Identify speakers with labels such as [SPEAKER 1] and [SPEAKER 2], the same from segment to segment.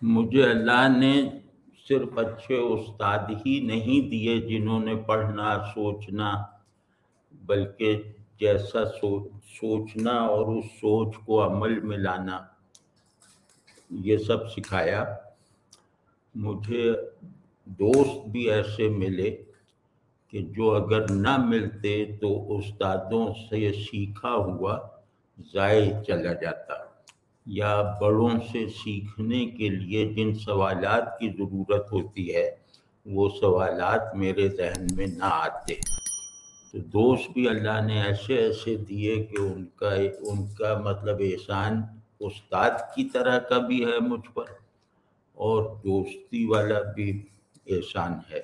[SPEAKER 1] مجھے اللہ نے صرف اچھے استاد ہی نہیں دیے جنہوں نے پڑھنا سوچنا، بلکہ جیسا سوچنا اور اس سوچ کو عمل میں لانا یہ سب سکھایا۔ مجھے دوست بھی ایسے ملے کہ جو اگر نہ ملتے تو استادوں سے سیکھا ہوا ضائع چلا جاتا، یا بڑوں سے سیکھنے کے لیے جن سوالات کی ضرورت ہوتی ہے وہ سوالات میرے ذہن میں نہ آتے۔ تو دوست بھی اللہ نے ایسے ایسے دیے کہ ان کا مطلب احسان استاد کی طرح کا بھی ہے مجھ پر، اور دوستی والا بھی احسان ہے۔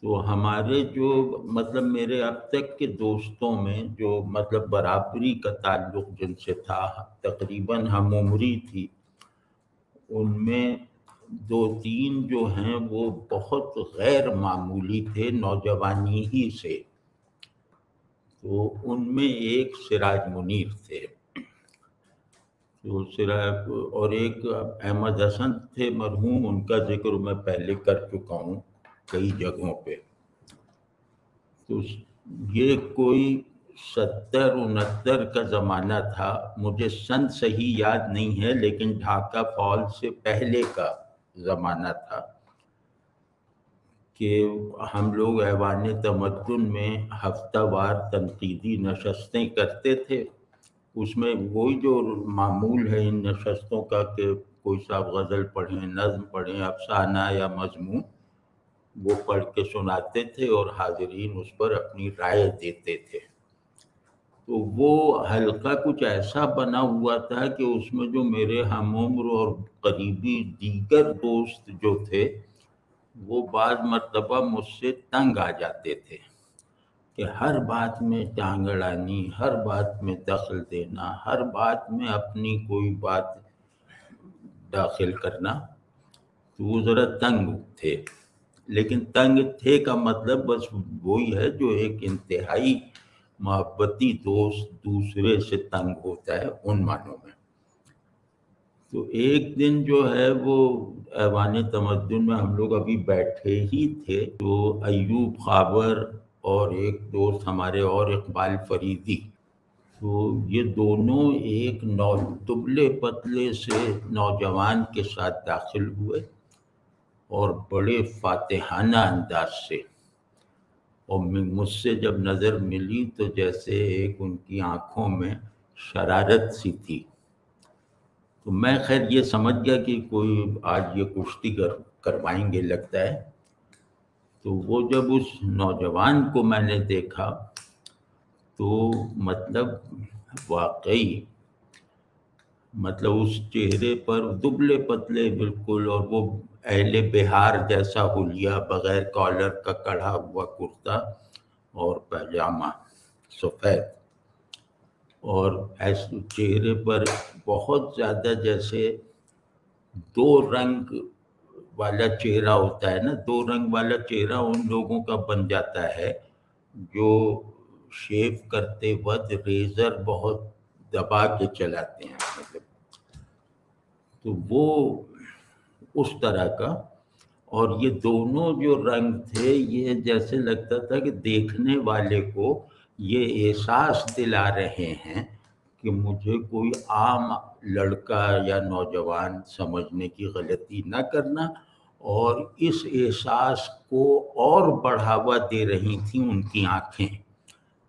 [SPEAKER 1] تو ہمارے جو مطلب میرے اب تک کے دوستوں میں جو مطلب برابری کا تعلق جن سے تھا، تقریباً ہم عمری تھی، ان میں 2-3 جو ہیں وہ بہت غیر معمولی تھے نوجوانی ہی سے۔ تو ان میں ایک سراج منیر تھے، اور ایک احمد حسن تھے مرحوم، ان کا ذکر میں پہلے کر چکا ہوں کئی جگہوں پہ۔ تو یہ کوئی 70-69 کا زمانہ تھا، مجھے سن صحیح یاد نہیں ہے، لیکن ڈھاکہ فال سے پہلے کا زمانہ تھا کہ ہم لوگ ایوان تمدن میں ہفتہ وار تنقیدی نشستیں کرتے تھے۔ اس میں وہی جو معمول ہے ان نشستوں کا کہ کوئی صاحب غزل پڑھیں، نظم پڑھیں، افسانہ یا مضمون، وہ پڑھ کے سناتے تھے اور حاضرین اس پر اپنی رائے دیتے تھے۔ تو وہ حلقہ کچھ ایسا بنا ہوا تھا کہ اس میں جو میرے ہم عمر اور قریبی دیگر دوست جو تھے وہ بعض مرتبہ مجھ سے تنگ آ جاتے تھے کہ ہر بات میں ٹانگ اڑانی، ہر بات میں دخل دینا، ہر بات میں اپنی کوئی بات داخل کرنا۔ تو وہ ذرا تنگ تھے، لیکن تنگ تھے کا مطلب بس وہی ہے جو ایک انتہائی محبتی دوست دوسرے سے تنگ ہوتا ہے، ان معنوں میں۔ تو ایک دن جو ہے وہ ایوان تمدن میں ہم لوگ ابھی بیٹھے ہی تھے، تو ایوب خابر اور ایک دوست ہمارے اور اقبال فریدی، تو یہ دونوں ایک دبلے پتلے سے نوجوان کے ساتھ داخل ہوئے اور بڑے فاتحانہ انداز سے، اور مجھ سے جب نظر ملی تو جیسے ایک ان کی آنکھوں میں شرارت سی تھی۔ تو میں خیر یہ سمجھ گیا کہ کوئی آج یہ کشتی کروائیں گے لگتا ہے۔ تو وہ جب اس نوجوان کو میں نے دیکھا تو مطلب واقعی مطلب اس چہرے پر دبلے پتلے بالکل، اور وہ اہل بہار جیسا حلیہ، بغیر کالر کا کڑھا ہوا کرتا اور پاجامہ سفید، اور ایسے چہرے پر بہت زیادہ جیسے 2 رنگ والا چہرہ ہوتا ہے نا، 2 رنگ والا چہرہ ان لوگوں کا بن جاتا ہے جو شیو کرتے وقت ریزر بہت دبا کے چلاتے ہیں، مطلب تو وہ اس طرح کا۔ اور یہ دونوں جو رنگ تھے یہ جیسے لگتا تھا کہ دیکھنے والے کو یہ احساس دلا رہے ہیں کہ مجھے کوئی عام لڑکا یا نوجوان سمجھنے کی غلطی نہ کرنا، اور اس احساس کو اور بڑھاوا دے رہی تھیں ان کی آنکھیں۔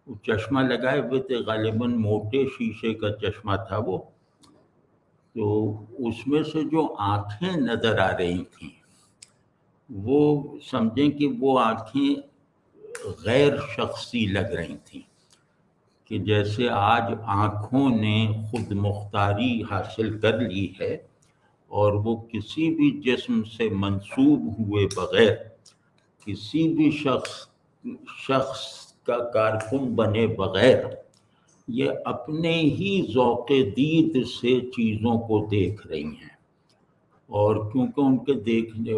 [SPEAKER 1] وہ چشمہ لگائے ہوئے تھے، غالباً موٹے شیشے کا چشمہ تھا وہ، تو اس میں سے جو آنکھیں نظر آ رہی تھیں وہ سمجھیں کہ وہ آنکھیں غیر شخصی لگ رہی تھیں، کہ جیسے آج آنکھوں نے خود مختاری حاصل کر لی ہے اور وہ کسی بھی جسم سے منسوب ہوئے بغیر کسی بھی شخص کا کارکن بنے بغیر یہ اپنے ہی ذوق دید سے چیزوں کو دیکھ رہی ہیں۔ اور کیونکہ ان کے دیکھنے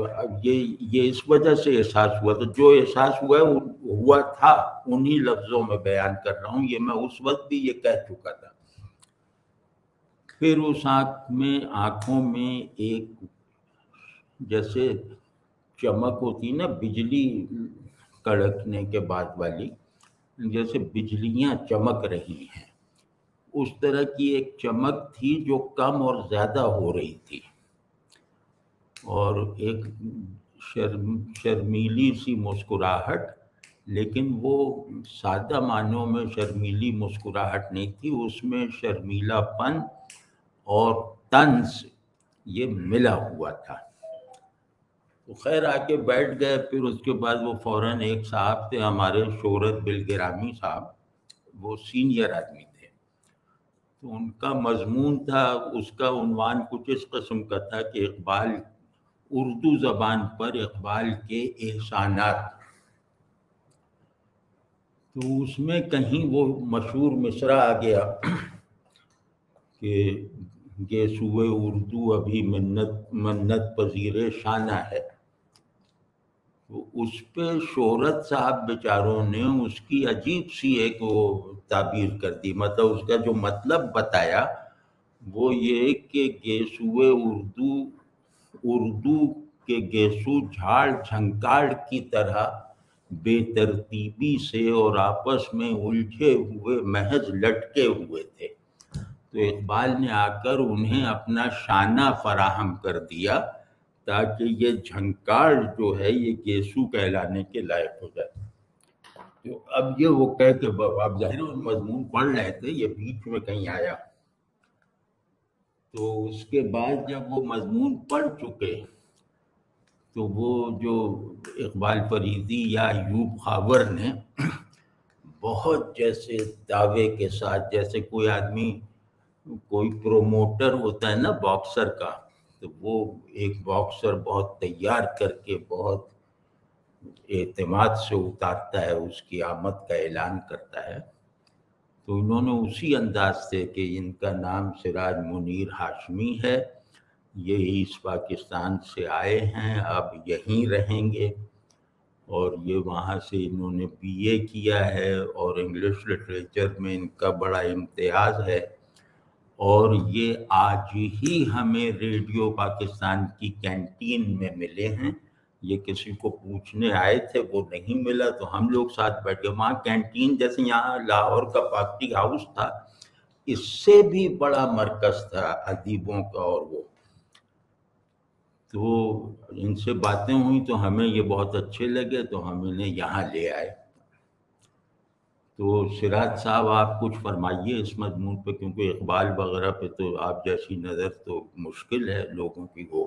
[SPEAKER 1] یہ اس وجہ سے احساس ہوا، تو جو احساس ہوا تھا انہی لفظوں میں بیان کر رہا ہوں، یہ میں اس وقت بھی یہ کہہ چکا تھا۔ پھر اس آنکھوں میں ایک جیسے چمک ہوتی نا بجلی کڑکنے کے بعد والی، جیسے بجلیاں چمک رہی ہیں، اس طرح کی ایک چمک تھی جو کم اور زیادہ ہو رہی تھی، اور ایک شرمیلی سی مسکراہٹ، لیکن وہ سادہ معنوں میں شرمیلی مسکراہٹ نہیں تھی، اس میں شرمیلا پن اور طنز یہ ملا ہوا تھا۔ تو خیر آ کے بیٹھ گئے، پھر اس کے بعد وہ فوراً ایک صاحب تھے ہمارے، شہرت بالگرامی صاحب، وہ سینئر آدمی تھے، تو ان کا مضمون تھا، اس کا عنوان کچھ اس قسم کا تھا کہ اقبال، اردو زبان پر اقبال کے احسانات۔ تو اس میں کہیں وہ مشہور مصرع آ گیا کہ گیسوئے اردو ابھی منت پذیر شانہ ہے۔ تو اس پہ شہرت صاحب بیچاروں نے اس کی عجیب سی ایک وہ تعبیر کر دی، مطلب اس کا جو مطلب بتایا وہ یہ کہ گیسوئے اردو کے گیسو جھاڑ جھنکاڑ کی طرح بے ترتیبی سے اور آپس میں الجھے ہوئے محض لٹکے ہوئے تھے، تو اقبال نے آ کر انہیں اپنا شانہ فراہم کر دیا تاکہ یہ جھنکاڑ جو ہے یہ گیسو کہلانے کے لائق ہو جائے۔ تو اب یہ وہ کہہ کہ آپ ظاہر مضمون پڑھ رہے تھے، یہ بیچ میں کہیں آیا، تو اس کے بعد جب وہ مضمون پڑھ چکے تو وہ جو اقبال فریدی یا ایوب خاور نے بہت جیسے دعوے کے ساتھ، جیسے کوئی آدمی، کوئی پروموٹر ہوتا ہے نا باکسر کا، تو وہ ایک باکسر بہت تیار کر کے بہت اعتماد سے اتارتا ہے، اس کی آمد کا اعلان کرتا ہے، تو انہوں نے اسی انداز سے کہ ان کا نام سراج منیر ہاشمی ہے، یہ ایسٹ پاکستان سے آئے ہیں، اب یہیں رہیں گے، اور یہ وہاں سے انہوں نے بی اے کیا ہے اور انگلش لٹریچر میں ان کا بڑا امتیاز ہے، اور یہ آج ہی ہمیں ریڈیو پاکستان کی کینٹین میں ملے ہیں، یہ کسی کو پوچھنے آئے تھے وہ نہیں ملا، تو ہم لوگ ساتھ بیٹھ گئے، وہاں کینٹین جیسے یہاں لاہور کا پارٹی ہاؤس تھا، اس سے بھی بڑا مرکز تھا ادیبوں کا، اور وہ تو ان سے باتیں ہوئی تو ہمیں یہ بہت اچھے لگے، تو ہم انہیں یہاں لے آئے۔ تو سراج صاحب آپ کچھ فرمائیے اس مضمون پہ، کیونکہ اقبال وغیرہ پہ تو آپ جیسی نظر تو مشکل ہے لوگوں کی وہ۔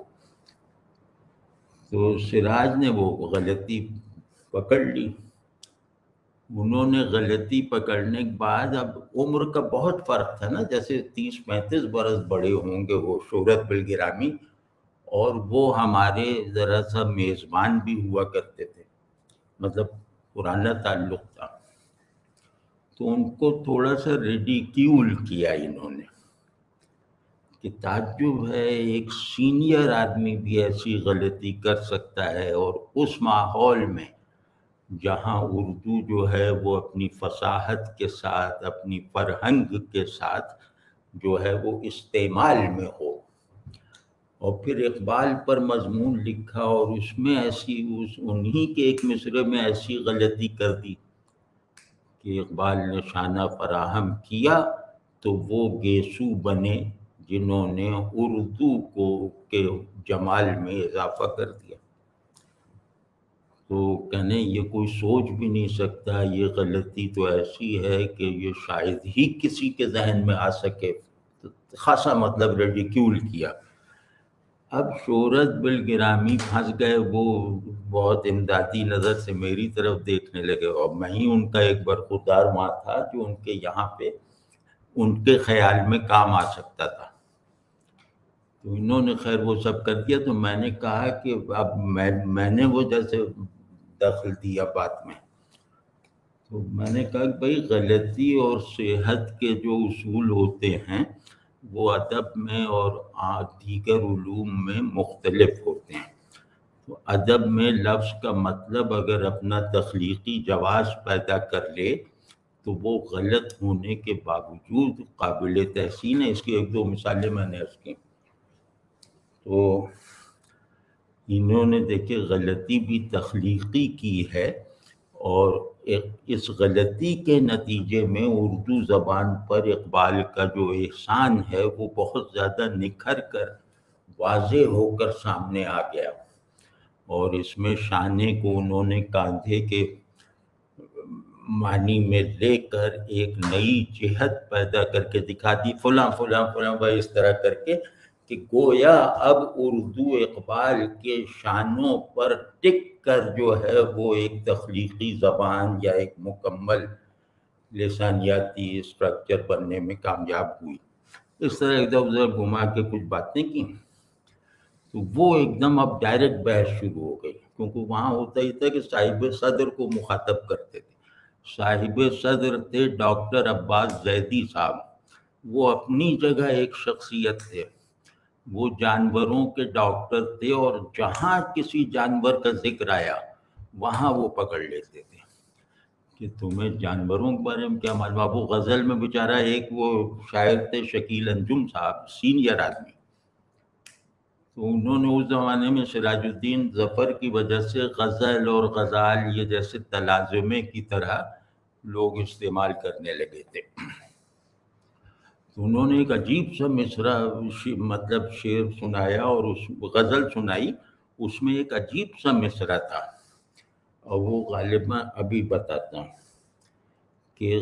[SPEAKER 1] تو سراج نے وہ غلطی پکڑ لی، انہوں نے غلطی پکڑنے کے بعد، اب عمر کا بہت فرق تھا نا، جیسے 30-35 برس بڑے ہوں گے وہ شہرت بالگرامی، اور وہ ہمارے ذرا سا میزبان بھی ہوا کرتے تھے، مطلب پرانا تعلق تھا، تو ان کو تھوڑا سا ریڈیکیول کیا انہوں نے کہ تعجب ہے ایک سینئر آدمی بھی ایسی غلطی کر سکتا ہے، اور اس ماحول میں جہاں اردو جو ہے وہ اپنی فصاحت کے ساتھ، اپنی فرہنگ کے ساتھ جو ہے وہ استعمال میں ہو، اور پھر اقبال پر مضمون لکھا اور اس میں ایسی انہی کے ایک مصرے میں ایسی غلطی کر دی کہ اقبال نے شانہ فراہم کیا، تو وہ گیسو بنے جنہوں نے اردو کو کے جمال میں اضافہ کر دیا۔ تو کہنے یہ کوئی سوچ بھی نہیں سکتا، یہ غلطی تو ایسی ہے کہ یہ شاید ہی کسی کے ذہن میں آ سکے، تو خاصا مطلب ریڈیکیول کیا۔ اب شہرت بالگرامی پھنس گئے، وہ بہت امدادی نظر سے میری طرف دیکھنے لگے، اور میں ہی ان کا ایک برخوردار وہاں تھا جو ان کے یہاں پہ ان کے خیال میں کام آ سکتا تھا، تو انہوں نے خیر وہ سب کر دیا۔ تو میں نے کہا کہ اب میں نے وہ جیسے دخل دیا بات میں، تو میں نے کہا کہ بھائی غلطی اور صحت کے جو اصول ہوتے ہیں وہ ادب میں اور دیگر علوم میں مختلف ہوتے ہیں، تو ادب میں لفظ کا مطلب اگر اپنا تخلیقی جواز پیدا کر لے تو وہ غلط ہونے کے باوجود قابل تحسین ہے۔ اس کی 1-2 مثالیں میں نے عرض کی۔ تو انہوں نے دیکھے غلطی بھی تخلیقی کی ہے، اور اس غلطی کے نتیجے میں اردو زبان پر اقبال کا جو احسان ہے وہ بہت زیادہ نکھر کر واضح ہو کر سامنے آ گیا، اور اس میں شانے کو انہوں نے کاندھے کے معنی میں لے کر ایک نئی جہت پیدا کر کے دکھا دی، فلاں فلاں فلاں بھائی، اس طرح کر کے کہ گویا اب اردو اقبال کے شانوں پر ٹک کر جو ہے وہ ایک تخلیقی زبان یا ایک مکمل لسانیاتی اسٹرکچر بننے میں کامیاب ہوئی۔ اس طرح ادھر ادھر گھما کے کچھ باتیں کی، تو وہ ایک دم اب ڈائریکٹ بحث شروع ہو گئی، کیونکہ وہاں ہوتا ہی تھا کہ صاحب صدر کو مخاطب کرتے تھے۔ صاحب صدر تھے ڈاکٹر عباس زیدی صاحب، وہ اپنی جگہ ایک شخصیت تھے، وہ جانوروں کے ڈاکٹر تھے، اور جہاں کسی جانور کا ذکر آیا وہاں وہ پکڑ لیتے تھے کہ تمہیں جانوروں کے بارے میں کیا معلوم۔ اب وہ غزل میں بیچارہ ایک وہ شاعر تھے شکیل انجم صاحب، سینئر آدمی، تو انہوں نے اس زمانے میں سراج الدین ظفر کی وجہ سے غزل اور غزال یہ جیسے تلازمے کی طرح لوگ استعمال کرنے لگے تھے، تو انہوں نے ایک عجیب سا مصرع مطلب شعر سنایا اور اس غزل سنائی، اس میں ایک عجیب سا مصرع تھا، اور وہ غالباً ابھی بتاتا ہوں کہ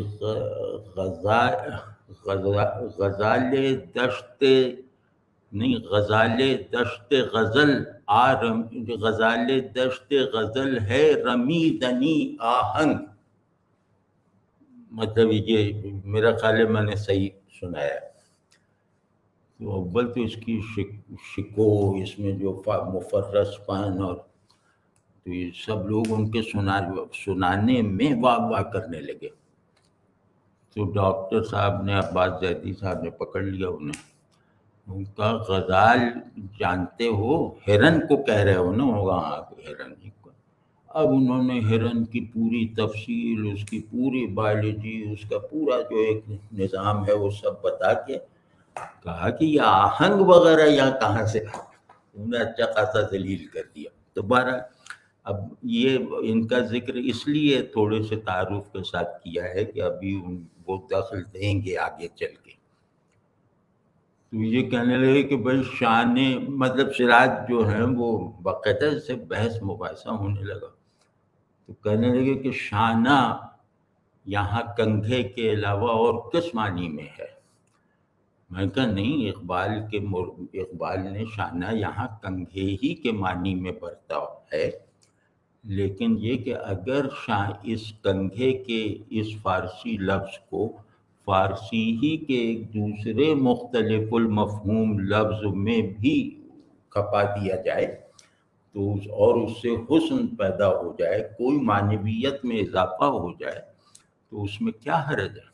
[SPEAKER 1] غزال دشت نہیں، غزال دشت غزل غزال دشت غزل ہے رمیدنی آہنگ، مطلب یہ میرا خیال ہے میں نے صحیح سنایا۔ تو اول تو اس کی شکو، اس میں جو مفرس پن، اور تو یہ سب لوگ ان کے سنانے میں واہ واہ کرنے لگے، تو ڈاکٹر صاحب نے، عباس زیدی صاحب نے پکڑ لیا انہیں، ان کا غزال جانتے ہو، ہرن کو کہہ رہے ہو نا، وہاں ہرن کو۔ اب انہوں نے ہرن کی پوری تفصیل، اس کی پوری بایولوجی، اس کا پورا جو ایک نظام ہے وہ سب بتا کے کہا کہ یہ آہنگ وغیرہ یہاں کہاں سے، انہوں نے اچھا خاصا ذلیل کر دیا۔ دوبارہ اب یہ ان کا ذکر اس لیے تھوڑے سے تعارف کے ساتھ کیا ہے کہ ابھی وہ دخل دیں گے آگے چل کے، تو یہ کہنے لگے کہ بھائی شان، مطلب سراج جو ہیں وہ باقاعدہ سے بحث مباحثہ ہونے لگا، تو کہنے لگے کہ شانہ یہاں کنگھے کے علاوہ اور کس معنی میں ہے؟ میں کہا نہیں، اقبال نے شانہ یہاں کنگھے ہی کے معنی میں برتا ہے، لیکن یہ کہ اگر اس کنگھے کے اس فارسی لفظ کو فارسی ہی کے ایک دوسرے مختلف المفہوم لفظ میں بھی کھپا دیا جائے تو اور اس سے حسن پیدا ہو جائے، کوئی معنویت میں اضافہ ہو جائے، تو اس میں کیا حرج ہے؟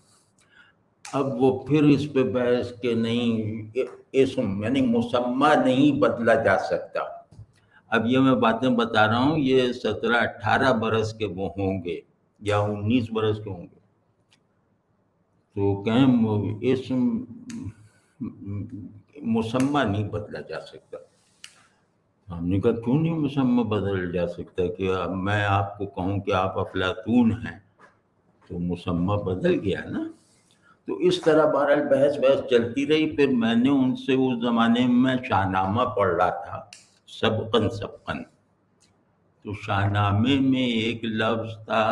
[SPEAKER 1] اب وہ پھر اس پہ بحث کہ نہیں، اسم یعنی مسمى نہیں بدلا جا سکتا۔ اب یہ میں باتیں بتا رہا ہوں، یہ 17-18 برس کے وہ ہوں گے یا 19 برس کے ہوں گے، تو کہیں اسم مسمى نہیں بدلا جا سکتا۔ ہم نے کہا کیوں نہیں مسمى بدل جا سکتا؟ کہ اب میں آپ کو کہوں کہ آپ افلاطون ہیں تو مسمى بدل گیا نا۔ تو اس طرح بہرحال بحث چلتی رہی۔ پھر میں نے ان سے اس زمانے میں شاہنامہ پڑھ رہا تھا، سبقن، تو شاہنامے میں ایک لفظ تھا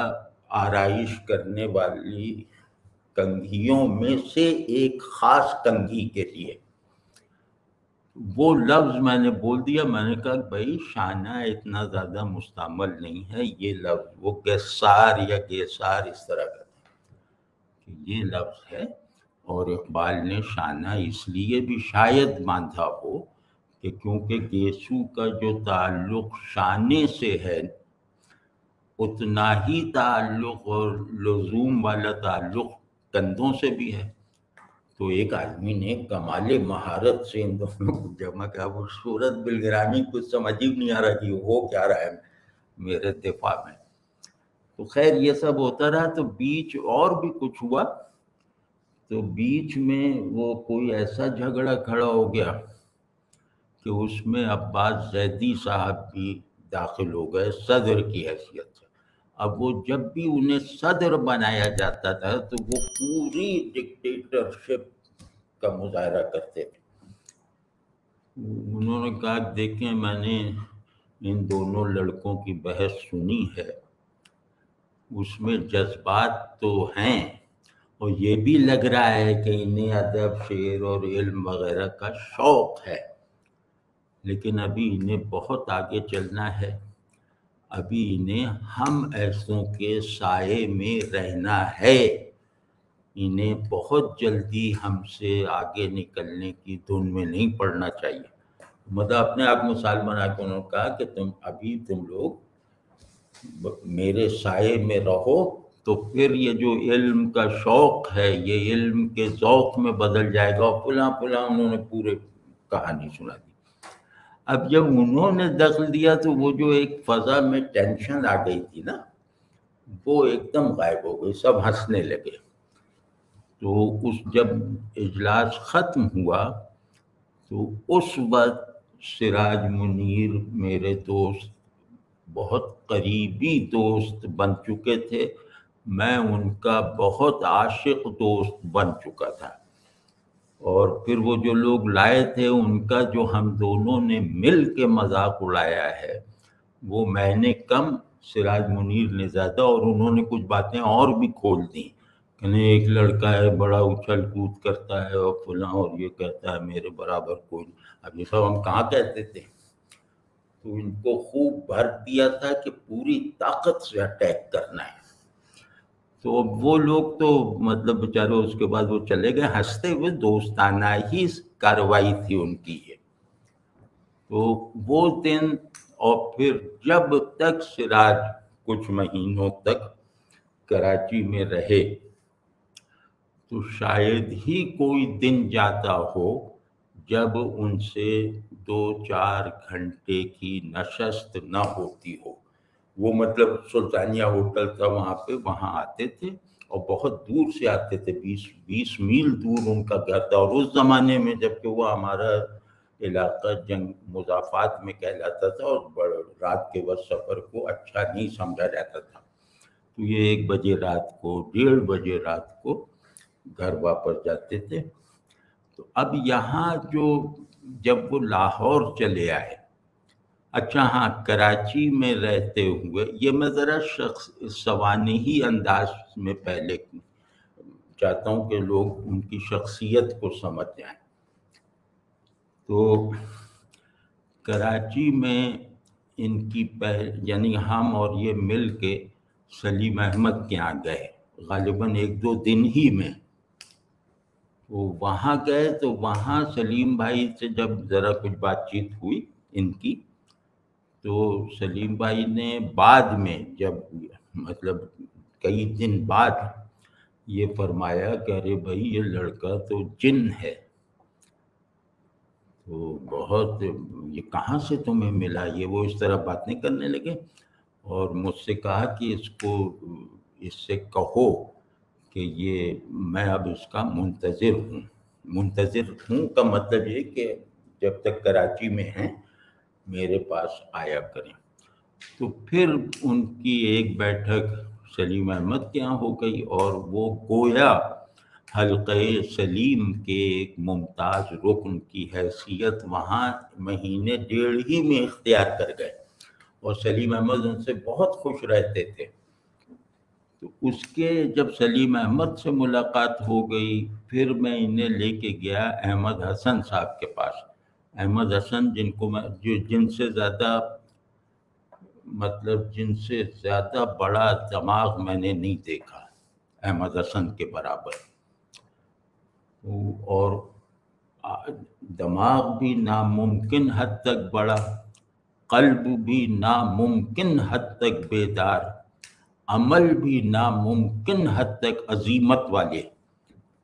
[SPEAKER 1] آرائش کرنے والی کنگھیوں میں سے ایک خاص کنگھی کے لیے، وہ لفظ میں نے بول دیا۔ میں نے کہا بھائی شانہ اتنا زیادہ مستعمل نہیں ہے یہ لفظ، وہ گیسار یا گیسار اس طرح کا کہ یہ لفظ ہے، اور اقبال نے شانہ اس لیے بھی شاید باندھا ہو کہ کیونکہ گیسو کا جو تعلق شانے سے ہے اتنا ہی تعلق اور لزوم والا تعلق کندھوں سے بھی ہے، تو ایک آدمی نے کمال مہارت سے ان دونوں کو جمع کیا۔ وہ صورت بالگرامی کچھ سمجھ ہی نہیں آ رہا کہ ہو کیا رہا ہے میرے دفاع میں۔ تو خیر یہ سب ہوتا رہا، تو بیچ اور بھی کچھ ہوا، تو بیچ میں وہ کوئی ایسا جھگڑا کھڑا ہو گیا کہ اس میں عباس زیدی صاحب بھی داخل ہو گئے صدر کی حیثیت سے۔ اب وہ جب بھی انہیں صدر بنایا جاتا تھا تو وہ پوری ڈکٹیٹرشپ کا مظاہرہ کرتے تھے۔ انہوں نے کہا دیکھیں میں نے ان دونوں لڑکوں کی بحث سنی ہے، اس میں جذبات تو ہیں اور یہ بھی لگ رہا ہے کہ انہیں ادب شعر اور علم وغیرہ کا شوق ہے، لیکن ابھی انہیں بہت آگے چلنا ہے، ابھی انہیں ہم ایسوں کے سائے میں رہنا ہے، انہیں بہت جلدی ہم سے آگے نکلنے کی دھن میں نہیں پڑنا چاہیے۔ مطلب اپنے آپ مثال بنا کے انہوں نے کہا کہ تم لوگ میرے سائے میں رہو تو پھر یہ جو علم کا شوق ہے یہ علم کے ذوق میں بدل جائے گا، اور فلاں انہوں نے پورے کہانی سنا دی۔ اب جب انہوں نے دخل دیا تو وہ جو ایک فضا میں ٹینشن آ گئی تھی نا وہ ایک دم غائب ہو گئی، سب ہنسنے لگے۔ تو جب اجلاس ختم ہوا تو اس وقت سراج منیر میرے دوست، بہت قریبی دوست بن چکے تھے، میں ان کا بہت عاشق دوست بن چکا تھا، اور پھر وہ جو لوگ لائے تھے ان کا جو ہم دونوں نے مل کے مذاق اڑایا ہے وہ میں نے کم، سراج منیر نے زیادہ، اور انہوں نے کچھ باتیں اور بھی کھول دیں کہ نہیں ایک لڑکا ہے بڑا اچھل کود کرتا ہے اور فلاں اور یہ کہتا ہے میرے برابر کوئی نہیں۔ اب یہ سب ہم کہاں کہتے تھے، تو ان کو خوب بھر دیا تھا کہ پوری طاقت سے اٹیک کرنا ہے۔ تو وہ لوگ تو مطلب بیچارے اس کے بعد وہ چلے گئے ہنستے ہوئے، دوستانہ ہی کارروائی تھی ان کی یہ۔ تو وہ دن، اور پھر جب تک سراج کچھ مہینوں تک کراچی میں رہے تو شاید ہی کوئی دن جاتا ہو جب ان سے 2-4 گھنٹے کی نشست نہ ہوتی ہو۔ وہ مطلب سلطانیہ ہوٹل تھا وہاں پہ، وہاں آتے تھے اور بہت دور سے آتے تھے، 20 میل دور ان کا گھر تھا، اور اس زمانے میں جبکہ وہ ہمارا علاقہ جنگ مضافات میں کہلاتا تھا اور رات کے وقت سفر کو اچھا نہیں سمجھا جاتا تھا، تو یہ 1 بجے رات کو 1:30 بجے رات کو گھر واپس جاتے تھے۔ تو اب یہاں جب وہ لاہور چلے آئے، اچھا ہاں کراچی میں رہتے ہوئے، یہ میں ذرا سوانحی انداز میں پہلے چاہتا ہوں کہ لوگ ان کی شخصیت کو سمجھ جائیں۔ تو کراچی میں ان کی یعنی ہم اور یہ مل کے سلیم احمد کے یہاں گئے، غالباً 1-2 دن ہی میں وہ وہاں گئے، تو وہاں سلیم بھائی سے جب ذرا کچھ بات چیت ہوئی ان کی، تو سلیم بھائی نے بعد میں جب مطلب کئی دن بعد یہ فرمایا کہ ارے بھائی یہ لڑکا تو جن ہے، تو بہت یہ کہاں سے تمہیں ملا، یہ وہ اس طرح باتیں کرنے لگے، اور مجھ سے کہا کہ اس سے کہو کہ یہ میں اب اس کا منتظر ہوں کا مطلب یہ کہ جب تک کراچی میں ہیں میرے پاس آیا کریں۔ تو پھر ان کی ایک بیٹھک سلیم احمد کے یہاں ہو گئی، اور وہ گویا حلقہ سلیم کے ایک ممتاز رکن کی حیثیت وہاں 1.5 مہینے ہی میں اختیار کر گئے، اور سلیم احمد ان سے بہت خوش رہتے تھے۔ تو اس کے جب سلیم احمد سے ملاقات ہو گئی، پھر میں انہیں لے کے گیا احمد حسن صاحب کے پاس۔ احمد حسن جن سے زیادہ بڑا دماغ میں نے نہیں دیکھا احمد حسن کے برابر، اور دماغ بھی ناممکن حد تک بڑا، قلب بھی ناممکن حد تک بیدار، عمل بھی ناممکن حد تک عظیمت والے،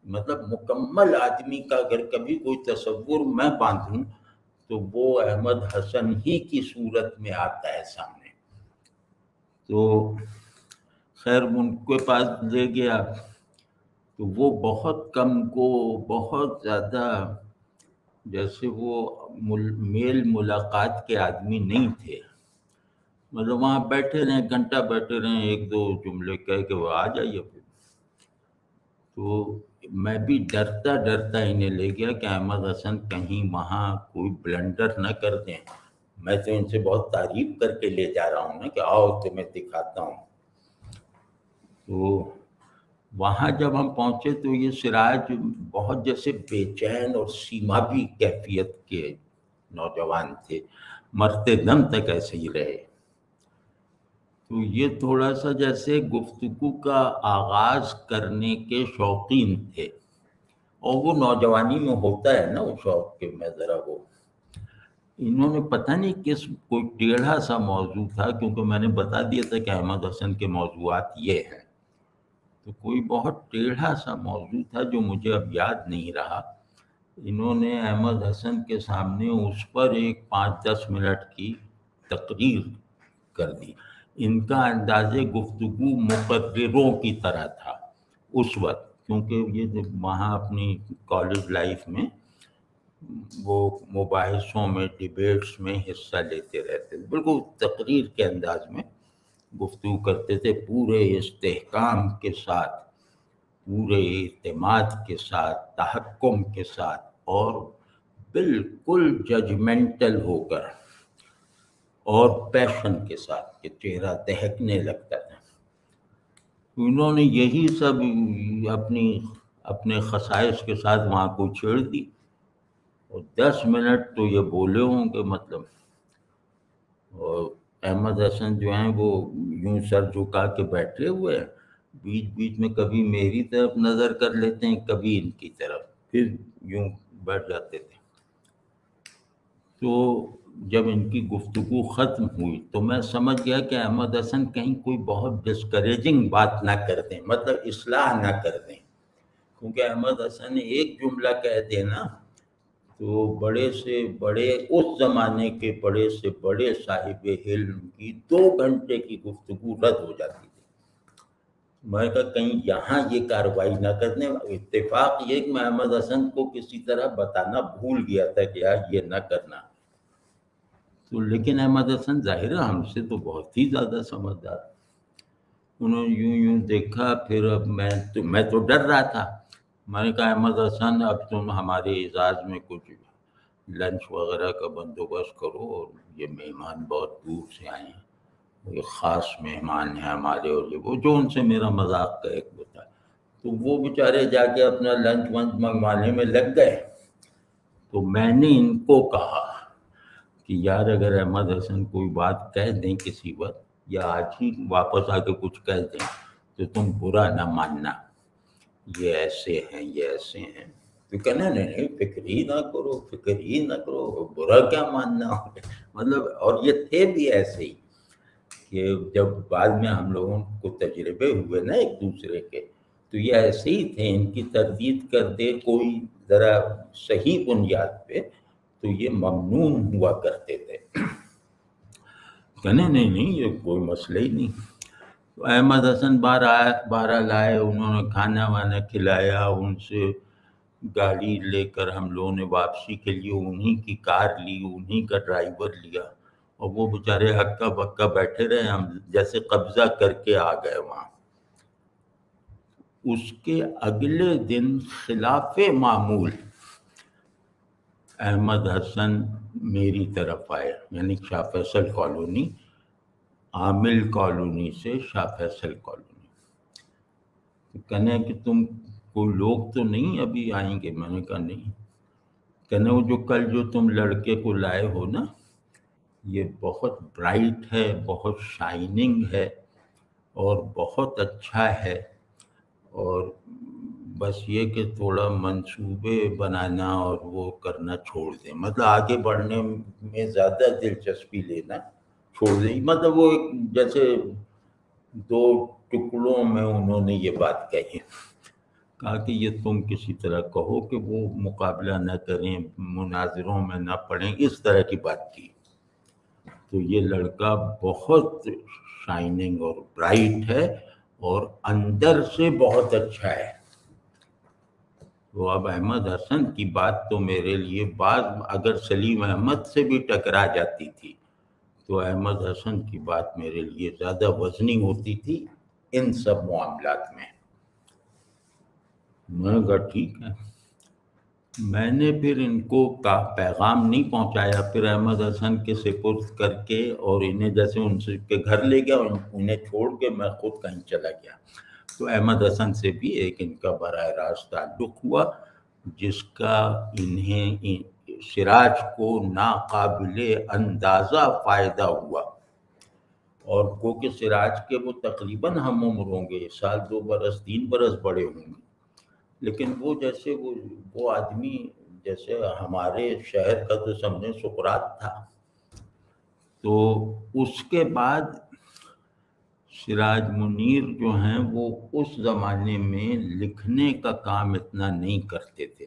[SPEAKER 1] مطلب مکمل آدمی کا اگر کبھی کوئی تصور میں باندھوں تو وہ احمد حسن ہی کی صورت میں آتا ہے سامنے۔ تو خیر ان کے پاس لے گیا تو وہ بہت کم کو، بہت زیادہ جیسے وہ میل ملاقات کے آدمی نہیں تھے، مطلب وہاں بیٹھے رہیں، گھنٹہ بیٹھے رہیں، ایک دو جملے کہہ کے وہ آ جائیے پھر۔ تو میں بھی ڈرتا ڈرتا انہیں لے گیا کہ احمد حسن کہیں وہاں کوئی بلنڈر نہ کر دیں، میں تو ان سے بہت تعریف کر کے لے جا رہا ہوں نا کہ آؤ تمہیں دکھاتا ہوں۔ تو وہاں جب ہم پہنچے تو یہ سراج بہت جیسے بے چین اور سیمابی کیفیت کے نوجوان تھے، مرتے دم تک ایسے ہی رہے۔ تو یہ تھوڑا سا جیسے گفتگو کا آغاز کرنے کے شوقین تھے، اور وہ نوجوانی میں ہوتا ہے نا وہ شوق کہ میں ذرا وہ، انہوں نے پتہ نہیں کس کوئی ٹیڑھا سا موضوع تھا، کیونکہ میں نے بتا دیا تھا کہ احمد حسن کے موضوعات یہ ہیں، تو کوئی بہت ٹیڑھا سا موضوع تھا جو مجھے اب یاد نہیں رہا۔ انہوں نے احمد حسن کے سامنے اس پر ایک 5-10 منٹ کی تقریر کر دی۔ ان کا انداز گفتگو مقرروں کی طرح تھا اس وقت، کیونکہ یہ وہاں اپنی کالج لائف میں وہ مباحثوں میں، ڈیبیٹس میں حصہ لیتے رہتے تھے، بالکل تقریر کے انداز میں گفتگو کرتے تھے، پورے استحکام کے ساتھ، پورے اعتماد کے ساتھ، تحکم کے ساتھ، اور بالکل ججمنٹل ہو کر اور پیشن کے ساتھ کہ چہرہ دہکنے لگتا تھا۔ انہوں نے یہی سب اپنے خصائص کے ساتھ وہاں کو چھیڑ دی، اور 10 منٹ تو یہ بولے ہوں گے مطلب، اور احمد حسن جو ہیں وہ یوں سر جھکا کے بیٹھے ہوئے ہیں، بیچ بیچ میں کبھی میری طرف نظر کر لیتے ہیں، کبھی ان کی طرف، پھر یوں بیٹھ جاتے تھے۔ تو جب ان کی گفتگو ختم ہوئی تو میں سمجھ گیا کہ احمد حسن کہیں کوئی بہت ڈسکریجنگ بات نہ کر دیں، مطلب اصلاح نہ کر دیں، کیونکہ احمد حسن نے ایک جملہ کہہ دے نا تو بڑے سے بڑے، اس زمانے کے بڑے سے بڑے صاحب علم کی 2 گھنٹے کی گفتگو رد ہو جاتی تھی۔ میں نے کہا کہیں یہاں یہ کارروائی نہ کرنے، اتفاق یہ کہ میں احمد حسن کو کسی طرح بتانا بھول گیا تھا کہ یار یہ نہ کرنا۔ تو لیکن احمد حسن ظاہر ہے ہم سے تو بہت ہی زیادہ سمجھدار، انہوں نے یوں دیکھا، پھر اب میں تو ڈر رہا تھا، میں نے کہا احمد حسن اب تم ہمارے اعزاز میں کچھ لنچ وغیرہ کا بندوبست کرو، اور یہ مہمان بہت دور سے آئے ہیں، یہ خاص مہمان ہیں ہمارے، اور یہ وہ جو ان سے میرا مذاق کا ایک ہوتا ہے، تو وہ بیچارے جا کے اپنا لنچ ونچ منگوانے میں لگ گئے۔ تو میں نے ان کو کہا کہ یار اگر احمد حسن کوئی بات کہہ دیں کسی وقت، یا آج ہی واپس آ کے کچھ کہہ دیں، تو تم برا نہ ماننا، یہ ایسے ہیں، یہ ایسے ہیں۔ تو کہنا نہیں فکر ہی نہ کرو، فکر ہی نہ کرو، برا کیا ماننا، مطلب، اور یہ تھے بھی ایسے ہی کہ جب بعد میں ہم لوگوں کو تجربے ہوئے نا ایک دوسرے کے، تو یہ ایسے ہی تھے، ان کی تردید کر دے کوئی ذرا صحیح بنیاد پہ تو یہ ممنون ہوا کرتے تھے، کہنے نہیں یہ کوئی مسئلہ ہی نہیں۔ تو احمد حسن بہرحال آئے، انہوں نے کھانا وانا کھلایا، ان سے گاڑی لے کر ہم لوگوں نے واپسی کے لیے انہی کی کار لی، انہی کا ڈرائیور لیا، اور وہ بیچارے ہکا بکا بیٹھے رہے، ہم جیسے قبضہ کر کے آ گئے وہاں۔ اس کے اگلے دن خلاف معمول احمد حسن میری طرف آئے، یعنی شاہ فیصل کالونی، عامل کالونی سے شاہ فیصل کالونی، کہنے کہ تم کوئی لوگ تو نہیں ابھی آئیں گے؟ میں نے کہا نہیں۔ کہنے وہ جو کل جو تم لڑکے کو لائے ہو نا، یہ بہت برائٹ ہے، بہت شائننگ ہے، اور بہت اچھا ہے، اور بس یہ کہ تھوڑا منصوبے بنانا اور وہ کرنا چھوڑ دیں، مطلب آگے بڑھنے میں زیادہ دلچسپی لینا چھوڑ دیں، مطلب وہ ایک جیسے 2 ٹکڑوں میں انہوں نے یہ بات کہی، کہا کہ یہ تم کسی طرح کہو کہ وہ مقابلہ نہ کریں، مناظروں میں نہ پڑیں، اس طرح کی بات کی۔ تو یہ لڑکا بہت شائننگ اور برائٹ ہے، اور اندر سے بہت اچھا ہے۔ تو اب احمد حسن کی بات تو میرے لیے بعض اگر سلیم احمد سے بھی ٹکرا جاتی تھی تو احمد حسن کی بات میرے لیے زیادہ وزنی ہوتی تھی ان سب معاملات میں۔ میں نے کہا ٹھیک ہے، میں نے پھر ان کو پیغام نہیں پہنچایا، پھر احمد حسن کے سپرد کر کے اور انہیں جیسے ان سے کے گھر لے گیا، انہیں چھوڑ کے میں خود کہیں چلا گیا۔ تو احمد حسن سے بھی ایک ان کا براہ راست تعلق ہوا جس کا انہیں سراج کو ناقابل اندازہ فائدہ ہوا، اور کیونکہ سراج کے وہ تقریباً ہم عمر ہوں گے، سال 2 برس 3 برس بڑے ہوں گے، لیکن وہ جیسے وہ آدمی جیسے ہمارے شہر کا تو سمجھیں سقراط تھا۔ تو اس کے بعد سراج منیر جو ہیں وہ اس زمانے میں لکھنے کا کام اتنا نہیں کرتے تھے،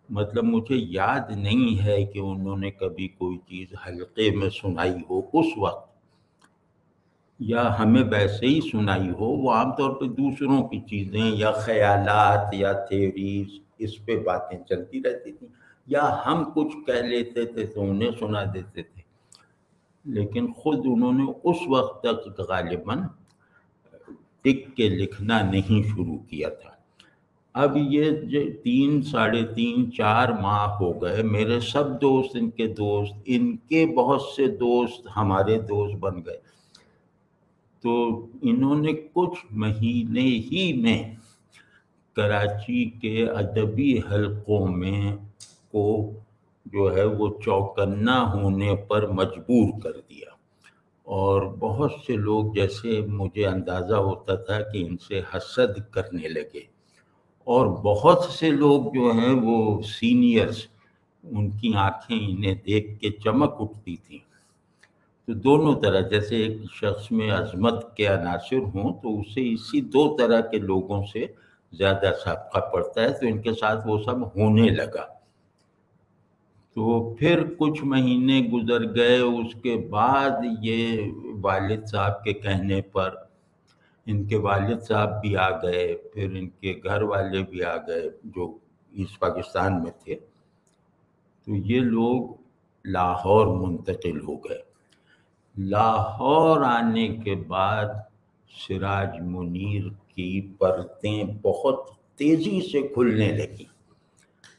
[SPEAKER 1] مطلب مجھے یاد نہیں ہے کہ انہوں نے کبھی کوئی چیز حلقے میں سنائی ہو اس وقت، یا ہمیں ویسے ہی سنائی ہو، وہ عام طور پہ دوسروں کی چیزیں یا خیالات یا تھیوریز اس پہ باتیں چلتی رہتی تھیں، یا ہم کچھ کہہ لیتے تھے تو انہیں سنا دیتے تھے، لیکن خود انہوں نے اس وقت تک غالباً ٹک کے لکھنا نہیں شروع کیا تھا۔ اب یہ 3 ساڑھے 3 4 ماہ ہو گئے، میرے سب دوست ان کے دوست، ان کے بہت سے دوست ہمارے دوست بن گئے، تو انہوں نے کچھ مہینے ہی میں کراچی کے ادبی حلقوں میں کو جو ہے وہ چوکنا ہونے پر مجبور کر دیا، اور بہت سے لوگ جیسے مجھے اندازہ ہوتا تھا کہ ان سے حسد کرنے لگے، اور بہت سے لوگ جو ہیں وہ سینئرز، ان کی آنکھیں انہیں دیکھ کے چمک اٹھتی تھیں۔ تو دونوں طرح، جیسے ایک شخص میں عظمت کے عناصر ہوں تو اسے اسی 2 طرح کے لوگوں سے زیادہ سابقہ پڑتا ہے، تو ان کے ساتھ وہ سب ہونے لگا۔ تو پھر کچھ مہینے گزر گئے، اس کے بعد یہ والد صاحب کے کہنے پر ان کے والد صاحب بھی آ گئے، پھر ان کے گھر والے بھی آ گئے جو ایسٹ پاکستان میں تھے، تو یہ لوگ لاہور منتقل ہو گئے۔ لاہور آنے کے بعد سراج منیر کی پرتیں بہت تیزی سے کھلنے لگی،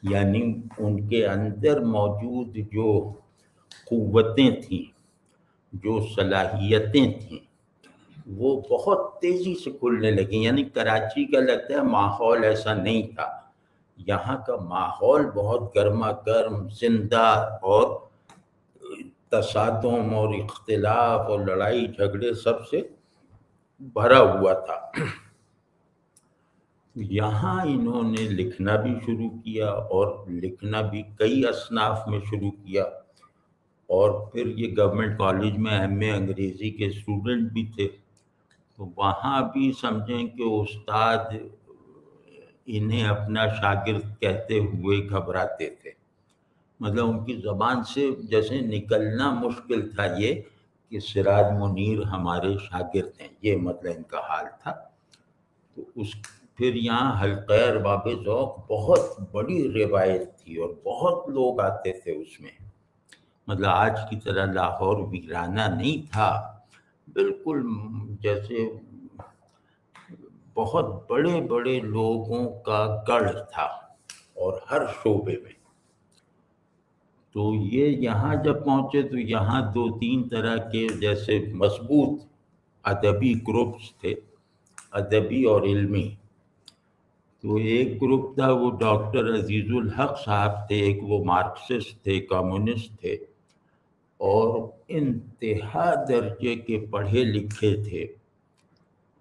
[SPEAKER 1] یعنی ان کے اندر موجود جو قوتیں تھیں، جو صلاحیتیں تھیں، وہ بہت تیزی سے کھلنے لگی۔ یعنی کراچی کا لگتا ہے ماحول ایسا نہیں تھا، یہاں کا ماحول بہت گرما گرم، زندہ اور تصادم اور اختلاف اور لڑائی جھگڑے سب سے بھرا ہوا تھا۔ یہاں انہوں نے لکھنا بھی شروع کیا، اور لکھنا بھی کئی اصناف میں شروع کیا، اور پھر یہ گورنمنٹ کالج میں ایم اے انگریزی کے اسٹوڈنٹ بھی تھے، تو وہاں بھی سمجھیں کہ استاد انہیں اپنا شاگرد کہتے ہوئے گھبراتے تھے، مطلب ان کی زبان سے جیسے نکلنا مشکل تھا یہ کہ سراج منیر ہمارے شاگرد ہیں، یہ مطلب ان کا حال تھا۔ تو پھر یہاں حلقہ ارباب ذوق بہت بڑی روایت تھی، اور بہت لوگ آتے تھے اس میں، مطلب آج کی طرح لاہور ویرانہ نہیں تھا، بالکل جیسے بہت بڑے بڑے لوگوں کا گڑھ تھا، اور ہر شعبے میں۔ تو یہ یہاں جب پہنچے تو یہاں 2-3 طرح کے جیسے مضبوط ادبی گروپس تھے، ادبی اور علمی۔ تو ایک گروپ تھا، وہ ڈاکٹر عزیز الحق صاحب تھے، ایک وہ مارکسسٹ تھے، کمیونسٹ تھے، اور انتہا درجے کے پڑھے لکھے تھے،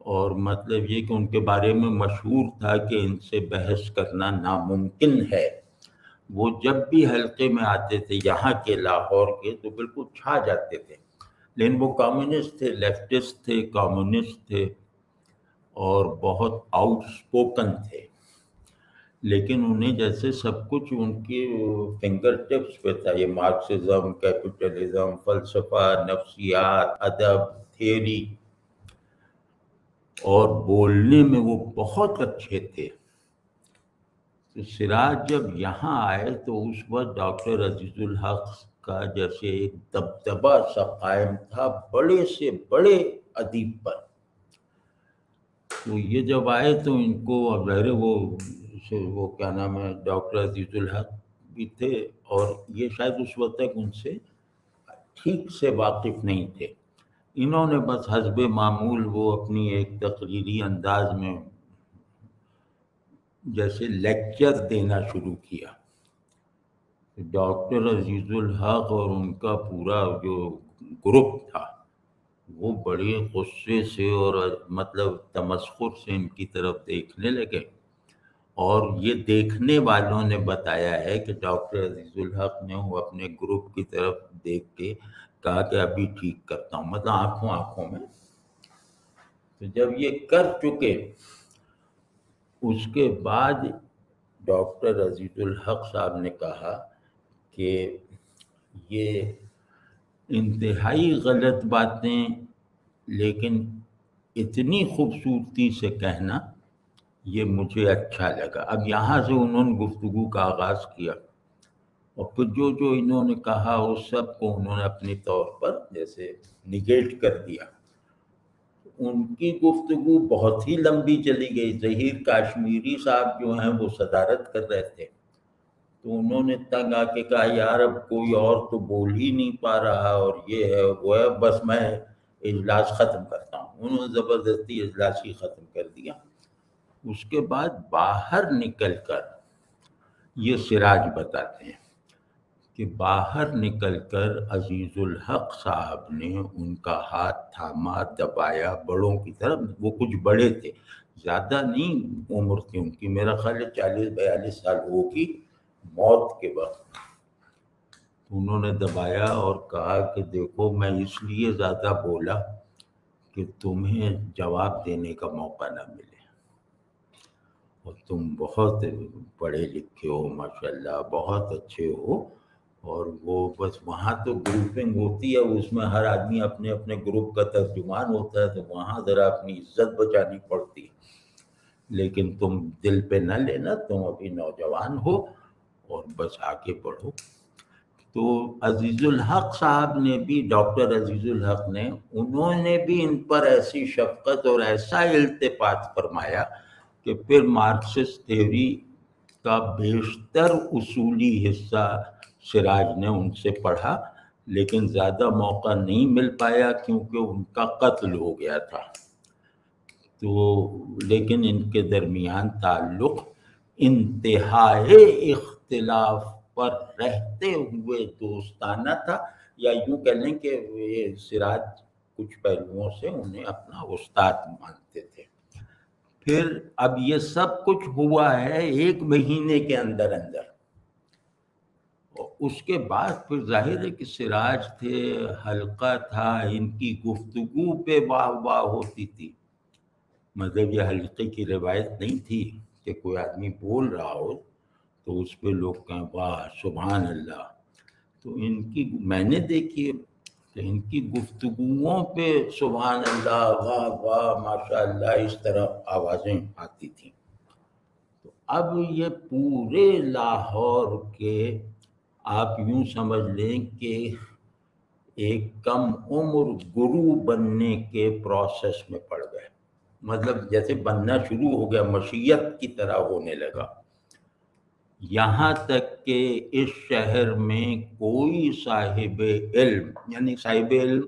[SPEAKER 1] اور مطلب یہ کہ ان کے بارے میں مشہور تھا کہ ان سے بحث کرنا ناممکن ہے۔ وہ جب بھی حلقے میں آتے تھے یہاں کے لاہور کے تو بالکل چھا جاتے تھے، لیکن وہ کمیونسٹ تھے، لیفٹسٹ تھے، کمیونسٹ تھے، اور بہت آؤٹ سپوکن تھے، لیکن انہیں جیسے سب کچھ ان کے فنگر ٹپس پہ تھا، یہ مارکسزم، کیپٹلزم، فلسفہ، نفسیات، ادب، تھیوری، اور بولنے میں وہ بہت اچھے تھے۔ تو سراج جب یہاں آئے تو اس وقت ڈاکٹر عزیز الحق کا جیسے ایک دبدبہ سا قائم تھا بڑے سے بڑے ادیب پر. تو یہ جب آئے تو ان کو ظاہر وہ کیا نام ہے ڈاکٹر عزیز الحق بھی تھے اور یہ شاید اس وقت تک ان سے ٹھیک سے واقف نہیں تھے. انہوں نے بس حسب معمول وہ اپنی ایک تقریری انداز میں جیسے لیکچر دینا شروع کیا. ڈاکٹر عزیز الحق اور ان کا پورا جو گروپ تھا وہ بڑے غصے سے اور مطلب تمسخر سے ان کی طرف دیکھنے لگے. اور یہ دیکھنے والوں نے بتایا ہے کہ ڈاکٹر عزیز الحق نے وہ اپنے گروپ کی طرف دیکھ کے کہا کہ ابھی ٹھیک کرتا ہوں، مطلب آنکھوں میں. تو جب یہ کر چکے اس کے بعد ڈاکٹر عزیز الحق صاحب نے کہا کہ یہ انتہائی غلط باتیں لیکن اتنی خوبصورتی سے کہنا یہ مجھے اچھا لگا. اب یہاں سے انہوں نے گفتگو کا آغاز کیا اور پھر جو انہوں نے کہا اس سب کو انہوں نے اپنے طور پر جیسے نگیٹ کر دیا. ان کی گفتگو بہت ہی لمبی چلی گئی. ظہیر کاشمیری صاحب جو ہیں وہ صدارت کر رہے تھے تو انہوں نے تنگ آ کے کہا یار اب کوئی اور تو بول ہی نہیں پا رہا اور یہ ہے وہ ہے، بس میں اجلاس ختم کرتا ہوں. انہوں نے زبردستی اجلاس ہی ختم کر دیا. اس کے بعد باہر نکل کر یہ سراج بتاتے ہیں کہ باہر نکل کر عزیز الحق صاحب نے ان کا ہاتھ تھاما، دبایا بڑوں کی طرف. وہ کچھ بڑے تھے، زیادہ نہیں عمر تھی ان کی، میرا خیال ہے 40-42 سال ہوگی موت کے وقت. انہوں نے دبایا اور کہا کہ دیکھو میں اس لیے زیادہ بولا کہ تمہیں جواب دینے کا موقع نہ ملے اور تم بہت پڑھے لکھے ہو ماشاءاللہ، بہت اچھے ہو. اور وہ بس وہاں تو گروپنگ ہوتی ہے، اس میں ہر آدمی اپنے اپنے گروپ کا ترجمان ہوتا ہے تو وہاں ذرا اپنی عزت بچانی پڑتی ہے. لیکن تم دل پہ نہ لینا، تم ابھی نوجوان ہو اور بس آگے بڑھو. تو عزیز الحق صاحب نے بھی، ڈاکٹر عزیز الحق نے، انہوں نے بھی ان پر ایسی شفقت اور ایسا التفات فرمایا کہ پھر مارکسسٹ تھیوری کا بیشتر اصولی حصہ سراج نے ان سے پڑھا لیکن زیادہ موقع نہیں مل پایا کیونکہ ان کا قتل ہو گیا تھا. تو لیکن ان کے درمیان تعلق انتہائی اختلاف پر رہتے ہوئے دوستانہ تھا، یا یوں کہہ لیں کہ سراج کچھ پہلوؤں سے انہیں اپنا استاد مانتے تھے. پھر اب یہ سب کچھ ہوا ہے 1 مہینے کے اندر. اس کے بعد پھر ظاہر ہے کہ سراج تھے، حلقہ تھا، ان کی گفتگو پہ واہ واہ ہوتی تھی. مطلب یہ حلقے کی روایت نہیں تھی کہ کوئی آدمی بول رہا ہو تو اس پہ لوگ کہیں واہ سبحان اللہ. تو ان کی میں نے دیکھی کہ ان کی گفتگوؤں پہ سبحان اللہ، واہ واہ ماشاء اللہ اس طرح آوازیں آتی تھیں. تو اب یہ پورے لاہور کے آپ یوں سمجھ لیں کہ ایک کم عمر گرو بننے کے پروسیس میں پڑ گئے. مطلب جیسے بننا شروع ہو گیا، مشیت کی طرح ہونے لگا. یہاں تک کہ اس شہر میں کوئی صاحب علم، یعنی صاحب علم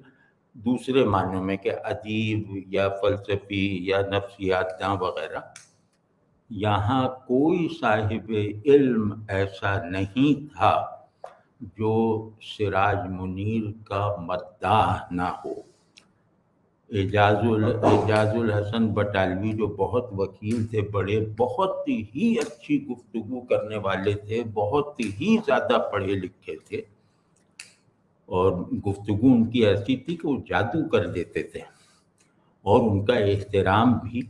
[SPEAKER 1] دوسرے معنوں میں کہ ادیب یا فلسفی یا نفسیات داں وغیرہ، یہاں کوئی صاحب علم ایسا نہیں تھا جو سراج منیر کا مداح نہ ہو. اعجاز الحسن بٹالوی جو بہت وکیل تھے، بڑے بہت ہی اچھی گفتگو کرنے والے تھے، بہت ہی زیادہ پڑھے لکھے تھے اور گفتگو ان کی ایسی تھی کہ وہ جادو کر دیتے تھے اور ان کا احترام بھی.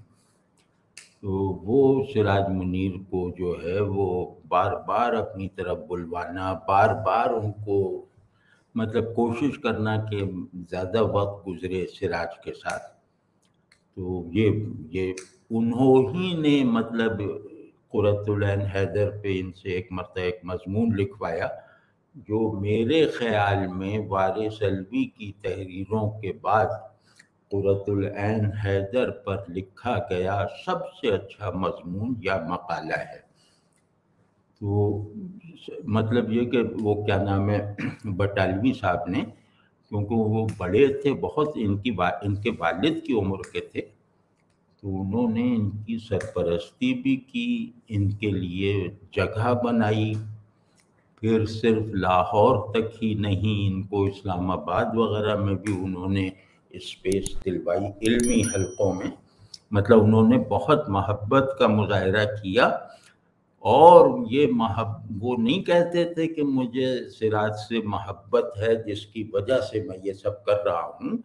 [SPEAKER 1] تو وہ سراج منیر کو جو ہے وہ بار بار اپنی طرف بلوانا، بار بار ان کو مطلب کوشش کرنا کہ زیادہ وقت گزرے سراج کے ساتھ. تو یہ انہوں ہی نے مطلب قرۃ العین حیدر پہ ان سے ایک مرتبہ ایک مضمون لکھوایا جو میرے خیال میں وارث علوی کی تحریروں کے بعد قرۃ العین حیدر پر لکھا گیا سب سے اچھا مضمون یا مقالہ ہے۔ تو مطلب یہ کہ وہ کیا نام ہے بٹالوی صاحب نے، کیونکہ وہ بڑے تھے بہت، ان کے والد کی عمر کے تھے، تو انہوں نے ان کی سرپرستی بھی کی، ان کے لیے جگہ بنائی، پھر صرف لاہور تک ہی نہیں، ان کو اسلام آباد وغیرہ میں بھی انہوں نے اسپیس دلوائی علمی حلقوں میں۔ مطلب انہوں نے بہت محبت کا مظاہرہ کیا، اور یہ وہ نہیں کہتے تھے کہ مجھے سراج سے محبت ہے جس کی وجہ سے میں یہ سب کر رہا ہوں،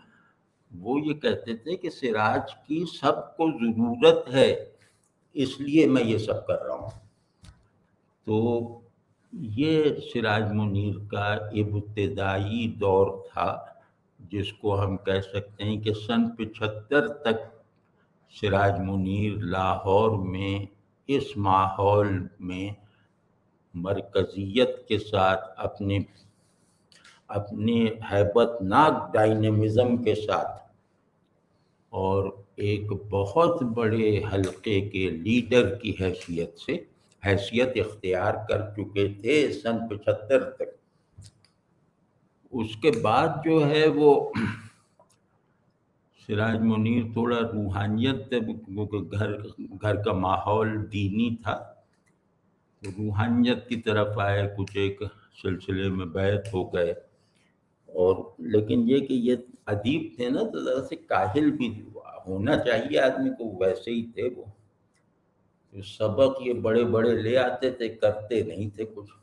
[SPEAKER 1] وہ یہ کہتے تھے کہ سراج کی سب کو ضرورت ہے اس لیے میں یہ سب کر رہا ہوں۔ تو یہ سراج منیر کا ابتدائی دور تھا، جس کو ہم کہہ سکتے ہیں کہ سن 75 تک سراج منیر لاہور میں اس ماحول میں مرکزیت کے ساتھ اپنے ہیبت ناک ڈائنامزم کے ساتھ اور ایک بہت بڑے حلقے کے لیڈر کی حیثیت اختیار کر چکے تھے سن 75 تک۔ اس کے بعد جو ہے وہ سراج منیر تھوڑا روحانیت، کیونکہ گھر کا ماحول دینی تھا، تو روحانیت کی طرف آئے، کچھ ایک سلسلے میں بیعت ہو گئے، اور لیکن یہ کہ یہ ادیب تھے نا، تو ذرا سے کاہل بھی ہونا چاہیے آدمی کو، ویسے ہی تھے وہ، سبق یہ بڑے بڑے لے آتے تھے، کرتے نہیں تھے کچھ۔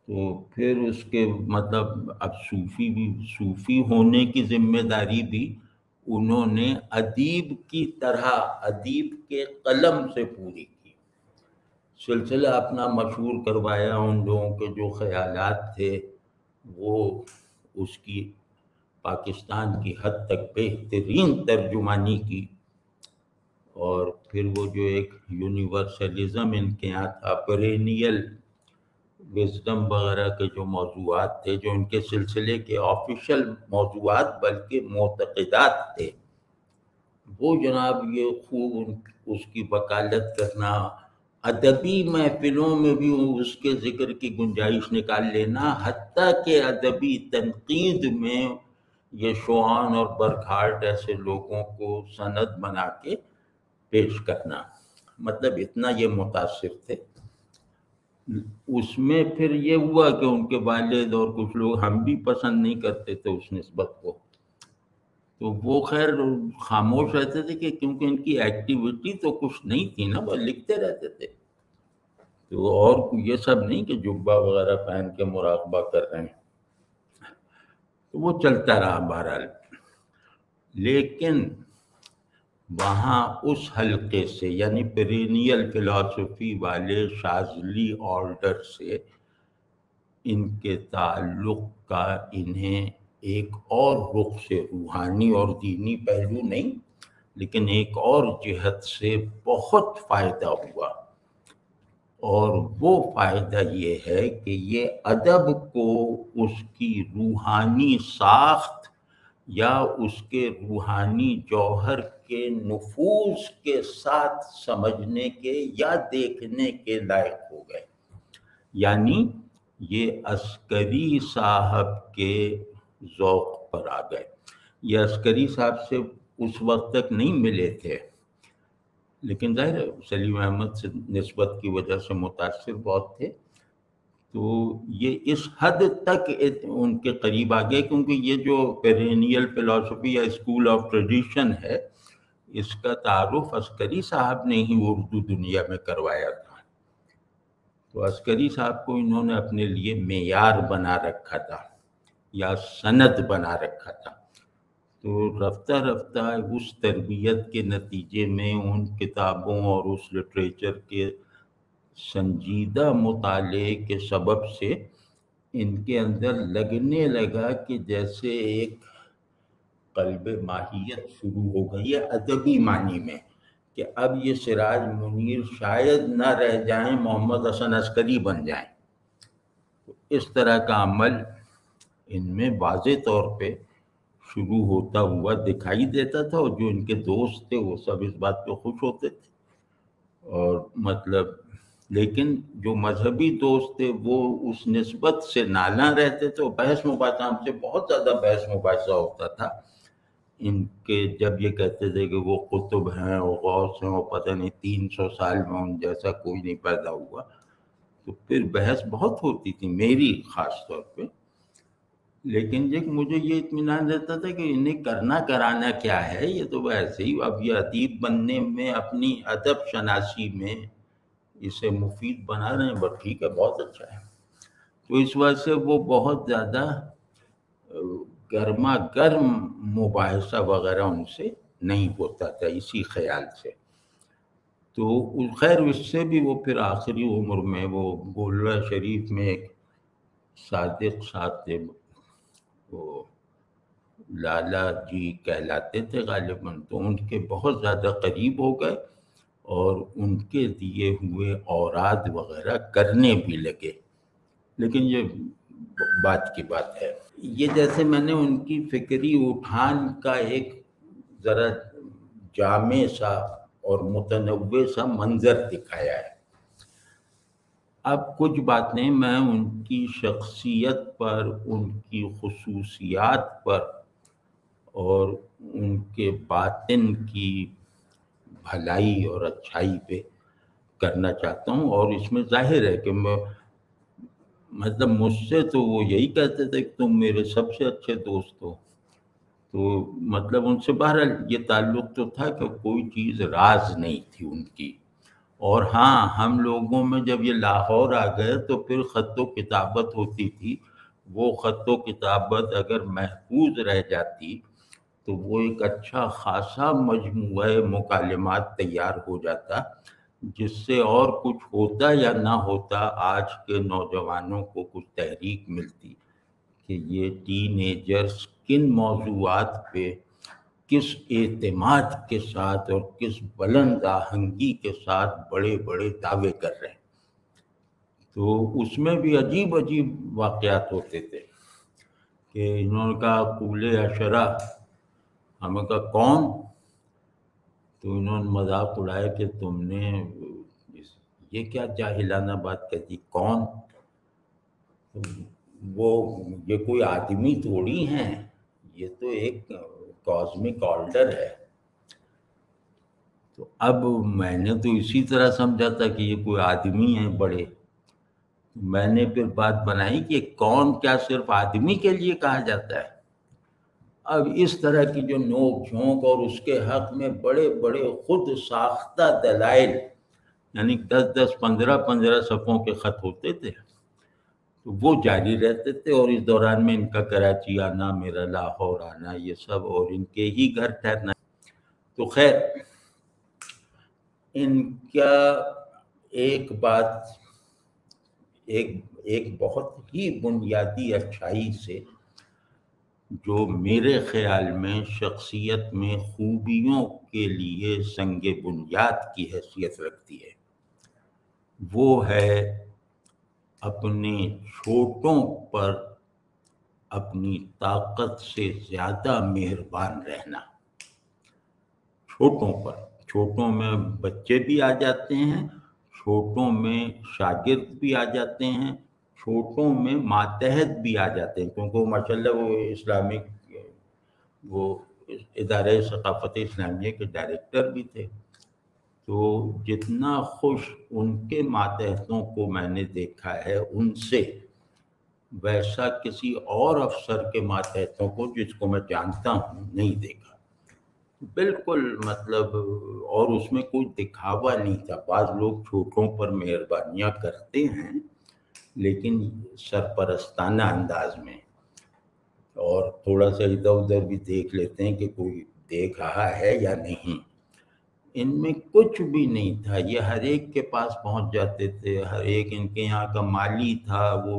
[SPEAKER 1] تو پھر اس کے مطلب اب صوفی ہونے کی ذمہ داری بھی انہوں نے ادیب کی طرح ادیب کے قلم سے پوری کی، سلسلہ اپنا مشہور کروایا، ان لوگوں کے جو خیالات تھے وہ اس کی پاکستان کی حد تک بہترین ترجمانی کی، اور پھر وہ جو ایک یونیورسلزم ان کے یہاں تھا، پیرینیل وزڈم وغیرہ کے جو موضوعات تھے، جو ان کے سلسلے کے آفیشل موضوعات بلکہ معتقدات تھے، وہ جناب یہ خوب اس کی وکالت کرنا، ادبی محفلوں میں بھی اس کے ذکر کی گنجائش نکال لینا، حتیٰ کہ ادبی تنقید میں یہ شوان اور برکھارٹ ایسے لوگوں کو سند بنا کے پیش کرنا، مطلب اتنا یہ متاثر تھے۔ اس میں پھر یہ ہوا کہ ان کے والد اور کچھ لوگ، ہم بھی پسند نہیں کرتے تھے اس نسبت کو، تو وہ خیر خاموش رہتے تھے، کہ کیونکہ ان کی ایکٹیویٹی تو کچھ نہیں تھی نا، وہ لکھتے رہتے تھے، تو اور یہ سب نہیں کہ جبہ وغیرہ پہن کے مراقبہ کر رہے ہیں، تو وہ چلتا رہا بہرحال۔ لیکن وہاں اس حلقے سے، یعنی پیرینیل فلاسفی والے شاذلی آرڈر سے ان کے تعلق کا انہیں ایک اور رخ سے، روحانی اور دینی پہلو نہیں لیکن ایک اور جہت سے بہت فائدہ ہوا، اور وہ فائدہ یہ ہے کہ یہ ادب کو اس کی روحانی ساخت یا اس کے روحانی جوہر کے نفوذ کے ساتھ سمجھنے کے یا دیکھنے کے لائق ہو گئے۔ یعنی یہ عسکری صاحب کے ذوق پر آ گئے۔ یہ عسکری صاحب سے اس وقت تک نہیں ملے تھے، لیکن ظاہر ہے سلیم احمد سے نسبت کی وجہ سے متاثر بہت تھے، تو یہ اس حد تک ان کے قریب آ گئے، کیونکہ یہ جو پیرینیل فلاسفی یا اسکول آف ٹریڈیشن ہے، اس کا تعارف عسکری صاحب نے ہی اردو دنیا میں کروایا تھا، تو عسکری صاحب کو انہوں نے اپنے لیے معیار بنا رکھا تھا یا سند بنا رکھا تھا، تو رفتہ رفتہ اس تربیت کے نتیجے میں ان کتابوں اور اس لٹریچر کے سنجیدہ مطالعے کے سبب سے ان کے اندر لگنے لگا کہ جیسے ایک قلب ماہیت شروع ہو گئی ہے ادبی معنی میں، کہ اب یہ سراج منیر شاید نہ رہ جائیں، محمد حسن عسکری بن جائیں۔ اس طرح کا عمل ان میں واضح طور پہ شروع ہوتا ہوا دکھائی دیتا تھا، اور جو ان کے دوست تھے وہ سب اس بات پہ خوش ہوتے تھے۔ اور مطلب لیکن جو مذہبی دوست تھے وہ اس نسبت سے نالاں رہتے تھے، اور بحث مباحثہ ہم سے بہت زیادہ بحث مباحثہ ہوتا تھا ان کے، جب یہ کہتے تھے کہ وہ قطب ہیں اور غوث ہیں اور پتہ نہیں 300 سال میں ان جیسا کوئی نہیں پیدا ہوا، تو پھر بحث بہت ہوتی تھی میری خاص طور پہ۔ لیکن مجھے یہ اطمینان رہتا تھا کہ انہیں کرنا کرانا کیا ہے، یہ تو ویسے ہی اب یہ ادیب بننے میں، اپنی ادب شناسی میں اسے مفید بنا رہے ہیں، بس ٹھیک ہے، بہت اچھا ہے۔ تو اس وجہ سے وہ بہت زیادہ گرما گرم مباحثہ وغیرہ ان سے نہیں ہوتا تھا اسی خیال سے۔ تو خیر اس سے بھی وہ پھر آخری عمر میں وہ گولڑا شریف میں ایک صادق صاحب تھے، وہ لالا جی کہلاتے تھے غالباً، تو ان کے بہت زیادہ قریب ہو گئے اور ان کے دیے ہوئے اوراد وغیرہ کرنے بھی لگے۔ لیکن یہ بات کی بات ہے، یہ جیسے میں نے ان کی فکری اٹھان کا ایک ذرا جامع سا اور متنوع سا منظر دکھایا ہے۔ اب کچھ باتیں میں ان کی شخصیت پر، ان کی خصوصیات پر اور ان کے باطن کی بھلائی اور اچھائی پہ کرنا چاہتا ہوں، اور اس میں ظاہر ہے کہ مطلب مجھ سے تو وہ یہی کہتے تھے کہ تم میرے سب سے اچھے دوست ہو، تو مطلب ان سے بہرحال یہ تعلق تو تھا کہ کوئی چیز راز نہیں تھی ان کی۔ اور ہاں، ہم لوگوں میں جب یہ لاہور آ گئے تو پھر خط و کتابت ہوتی تھی، وہ خط و کتابت اگر محفوظ رہ جاتی تو وہ ایک اچھا خاصا مجموعہ مکالمات تیار ہو جاتا، جس سے اور کچھ ہوتا یا نہ ہوتا آج کے نوجوانوں کو کچھ تحریک ملتی کہ یہ ٹین ایجرز کن موضوعات پہ کس اعتماد کے ساتھ اور کس بلند آہنگی کے ساتھ بڑے بڑے دعوے کر رہے ہیں۔ تو اس میں بھی عجیب عجیب واقعات ہوتے تھے کہ انہوں نے کہا قول عشرہ، ہمیں کہا کون؟ تو انہوں نے مذاق اڑایا کہ تم نے یہ کیا جاہلانہ بات کہتی، کون؟ یہ کوئی آدمی تھوڑی ہیں، یہ تو ایک کاسمک آرڈر ہے۔ تو اب میں نے تو اسی طرح سمجھا تھا کہ یہ کوئی آدمی ہیں بڑے، میں نے پھر بات بنائی کہ کون کیا صرف آدمی کے لیے کہا جاتا ہے؟ اب اس طرح کی جو نوک جھونک اور اس کے حق میں بڑے بڑے خود ساختہ دلائل، یعنی 10 15 صفحوں کے خط ہوتے تھے، تو وہ جاری رہتے تھے، اور اس دوران میں ان کا کراچی آنا، میرا لاہور آنا، یہ سب، اور ان کے ہی گھر ٹھہرنا۔ تو خیر ان کا ایک بات، ایک بہت ہی بنیادی اچھائی سے جو میرے خیال میں شخصیت میں خوبیوں کے لیے سنگ بنیاد کی حیثیت رکھتی ہے، وہ ہے اپنے چھوٹوں پر اپنی طاقت سے زیادہ مہربان رہنا۔ چھوٹوں میں بچے بھی آ جاتے ہیں، چھوٹوں میں شاگرد بھی آ جاتے ہیں، چھوٹوں میں ماتحت بھی آ جاتے ہیں، کیونکہ وہ ماشاءاللہ وہ اسلامک وہ ادارہ ثقافت اسلامیہ کے ڈائریکٹر بھی تھے۔ تو جتنا خوش ان کے ماتحتوں کو میں نے دیکھا ہے ان سے، ویسا کسی اور افسر کے ماتحتوں کو جس کو میں جانتا ہوں نہیں دیکھا۔ بالکل مطلب، اور اس میں کوئی دکھاوا نہیں تھا۔ بعض لوگ چھوٹوں پر مہربانیاں کرتے ہیں لیکن سرپرستانہ انداز میں، اور تھوڑا سا ادھر ادھر بھی دیکھ لیتے ہیں کہ کوئی دیکھ رہا ہے یا نہیں۔ ان میں کچھ بھی نہیں تھا، یہ ہر ایک کے پاس پہنچ جاتے تھے، ہر ایک، ان کے یہاں کا مالی تھا، وہ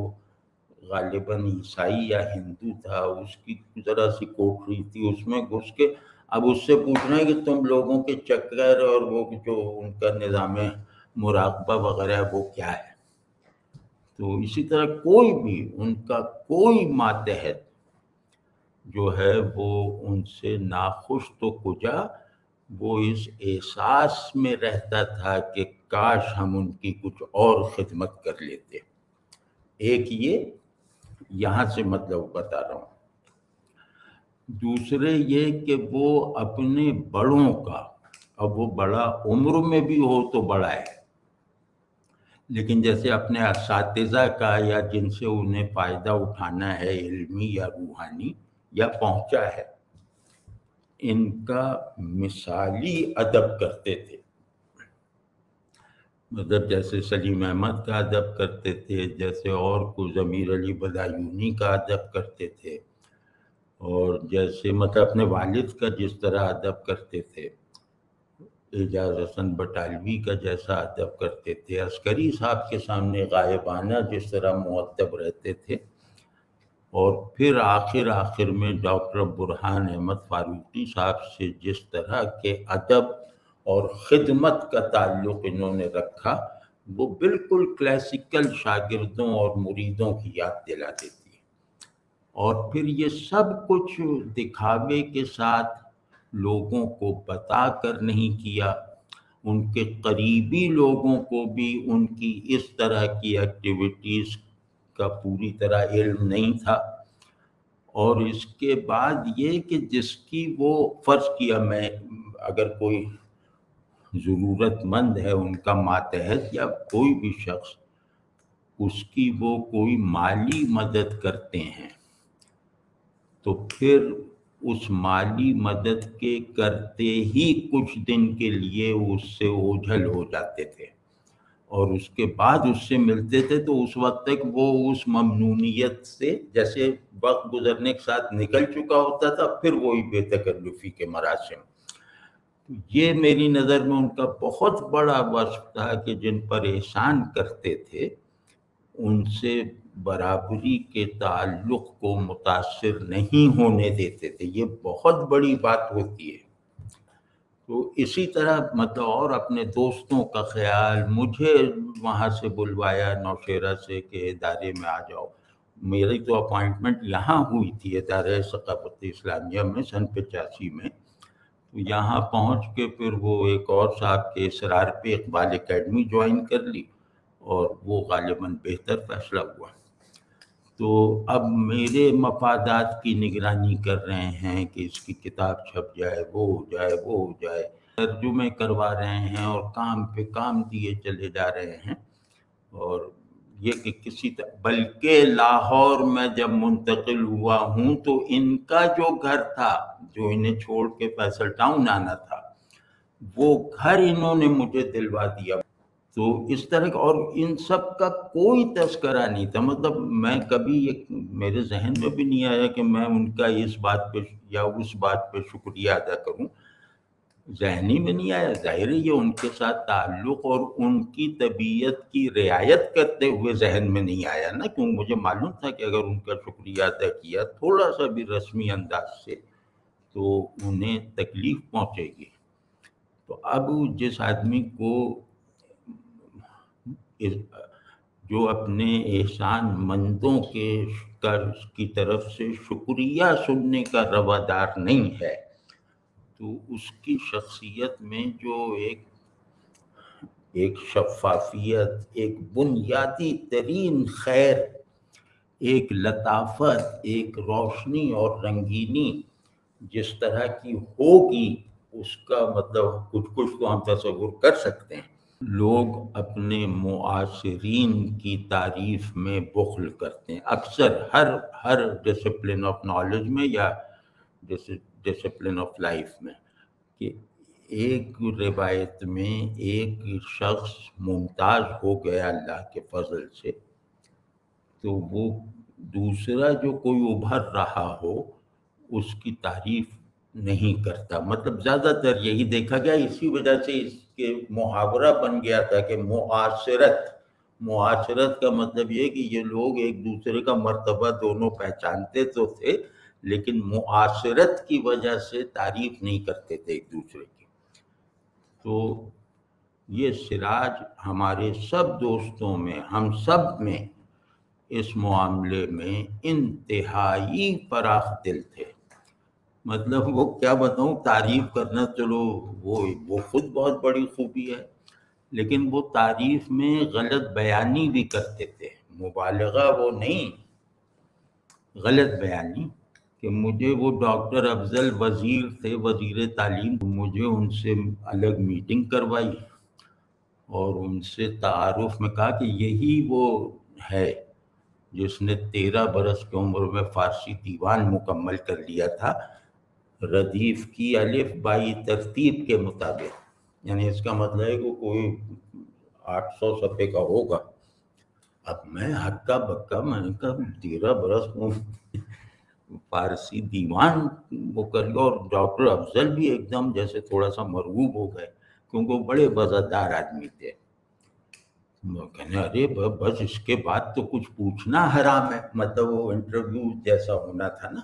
[SPEAKER 1] غالباً عیسائی یا ہندو تھا، اس کی ذرا سی کوٹری تھی، اس میں گھس کے اب اس سے پوچھنا ہے کہ تم لوگوں کے چکر اور وہ جو ان کا نظام مراقبہ وغیرہ ہے وہ کیا ہے. تو اسی طرح کوئی بھی ان کا کوئی ماتحت جو ہے وہ ان سے ناخوش تو کجا، وہ اس احساس میں رہتا تھا کہ کاش ہم ان کی کچھ اور خدمت کر لیتے. ایک یہ یہاں سے مطلب بتا رہا ہوں. دوسرے یہ کہ وہ اپنے بڑوں کا، اب وہ بڑا عمر میں بھی ہو تو بڑا ہے، لیکن جیسے اپنے اساتذہ کا یا جن سے انہیں فائدہ اٹھانا ہے علمی یا روحانی یا پہنچا ہے، ان کا مثالی ادب کرتے تھے. مطلب جیسے سلیم احمد کا ادب کرتے تھے، جیسے اور کو ضمیر علی بدایونی کا ادب کرتے تھے، اور جیسے مطلب اپنے والد کا جس طرح ادب کرتے تھے، اعجاز حسن بٹالوی کا جیسا ادب کرتے تھے، عسکری صاحب کے سامنے غائبانہ جس طرح مؤدب رہتے تھے، اور پھر آخر میں ڈاکٹر برہان احمد فاروقی صاحب سے جس طرح کے ادب اور خدمت کا تعلق انہوں نے رکھا، وہ بالکل کلاسیکل شاگردوں اور مریدوں کی یاد دلا دیتی ہے. اور پھر یہ سب کچھ دکھاوے کے ساتھ لوگوں کو بتا کر نہیں کیا. ان کے قریبی لوگوں کو بھی ان کی اس طرح کی ایکٹیویٹیز کا پوری طرح علم نہیں تھا. اور اس کے بعد یہ کہ جس کی وہ فرض کیا، میں اگر کوئی ضرورت مند ہے ان کا ماتحت یا کوئی بھی شخص، اس کی وہ کوئی مالی مدد کرتے ہیں تو پھر اس مالی مدد کے کرتے ہی کچھ دن کے لیے اس سے اوجھل ہو جاتے تھے، اور اس کے بعد اس سے ملتے تھے تو اس وقت تک وہ اس ممنونیت سے جیسے وقت گزرنے کے ساتھ نکل چکا ہوتا تھا، پھر وہی بے تکلفی کے مراسم. یہ میری نظر میں ان کا بہت بڑا وصف تھا کہ جن پر احسان کرتے تھے ان سے برابری کے تعلق کو متاثر نہیں ہونے دیتے تھے. یہ بہت بڑی بات ہوتی ہے. تو اسی طرح مطلب اور اپنے دوستوں کا خیال، مجھے وہاں سے بلوایا نوشہرہ سے کہ ادارے میں آ جاؤ. میری تو اپوائنٹمنٹ یہاں ہوئی تھی ادارہ ثقافت اسلامیہ میں سن 85 میں. تو یہاں پہنچ کے پھر وہ ایک اور صاحب کے اصرار پہ اقبال اکیڈمی جوائن کر لی، اور وہ غالباً بہتر فیصلہ ہوا. تو اب میرے مفادات کی نگرانی کر رہے ہیں کہ اس کی کتاب چھپ جائے، وہ ہو جائے، وہ ہو جائے، ترجمے کروا رہے ہیں اور کام پہ کام دیے چلے جا رہے ہیں. اور یہ کہ بلکہ لاہور میں جب منتقل ہوا ہوں تو ان کا جو گھر تھا، جو انہیں چھوڑ کے فیصل ٹاؤن آنا تھا، وہ گھر انہوں نے مجھے دلوا دیا. تو اس طرح کا، اور ان سب کا کوئی تذکرہ نہیں تھا. مطلب میں کبھی میرے ذہن میں بھی نہیں آیا کہ میں ان کا اس بات پہ یا اس بات پہ شکریہ ادا کروں. ذہنی میں نہیں آیا. ظاہر ہے یہ ان کے ساتھ تعلق اور ان کی طبیعت کی رعایت کرتے ہوئے ذہن میں نہیں آیا نا، کیونکہ مجھے معلوم تھا کہ اگر ان کا شکریہ ادا کیا تھوڑا سا بھی رسمی انداز سے تو انہیں تکلیف پہنچے گی. تو اب جس آدمی کو جو اپنے احسان مندوں کی طرف سے شکریہ سننے کا روادار نہیں ہے، تو اس کی شخصیت میں جو ایک شفافیت، ایک بنیادی ترین خیر، ایک لطافت، ایک روشنی اور رنگینی جس طرح کی ہوگی، اس کا مطلب کچھ تو ہم تصور کر سکتے ہیں. لوگ اپنے معاصرین کی تعریف میں بخل کرتے ہیں اکثر ہر ڈسپلن آف نالج میں یا ڈسپلن آف لائف میں، کہ ایک روایت میں ایک شخص ممتاز ہو گیا اللہ کے فضل سے، تو وہ دوسرا جو کوئی ابھر رہا ہو اس کی تعریف نہیں کرتا. مطلب زیادہ تر یہی دیکھا گیا. اسی وجہ سے اس کے محاورہ بن گیا تھا کہ معاشرت کا مطلب یہ کہ یہ لوگ ایک دوسرے کا مرتبہ دونوں پہچانتے تو تھے، لیکن معاشرت کی وجہ سے تعریف نہیں کرتے تھے ایک دوسرے کی. تو یہ سراج ہمارے سب دوستوں میں، ہم سب میں اس معاملے میں انتہائی فراخ دل تھے. مطلب وہ کیا بتاؤں، تعریف کرنا چلو وہ خود بہت بڑی خوبی ہے، لیکن وہ تعریف میں غلط بیانی بھی کرتے تھے. مبالغہ وہ نہیں، غلط بیانی. کہ مجھے وہ ڈاکٹر افضل وزیر تھے، وزیر تعلیم، مجھے ان سے الگ میٹنگ کروائی اور ان سے تعارف میں کہا کہ یہی وہ ہے جس نے 13 برس کی عمر میں فارسی دیوان مکمل کر لیا تھا ردیف کی الف بائی ترتیب کے مطابق. یعنی اس کا مطلب ہے کہ کوئی 800 صفحے کا ہوگا. اب میں ہکا بکا، میں نے کہا 13 برس فارسی دیوان وہ کر لیا. اور ڈاکٹر افضل بھی ایک دم جیسے تھوڑا سا مرغوب ہو گئے، کیونکہ وہ بڑے مزیدار آدمی تھے. کہنے ارے بس اس کے بعد تو کچھ پوچھنا حرام ہے. مطلب وہ انٹرویو جیسا ہونا تھا نا،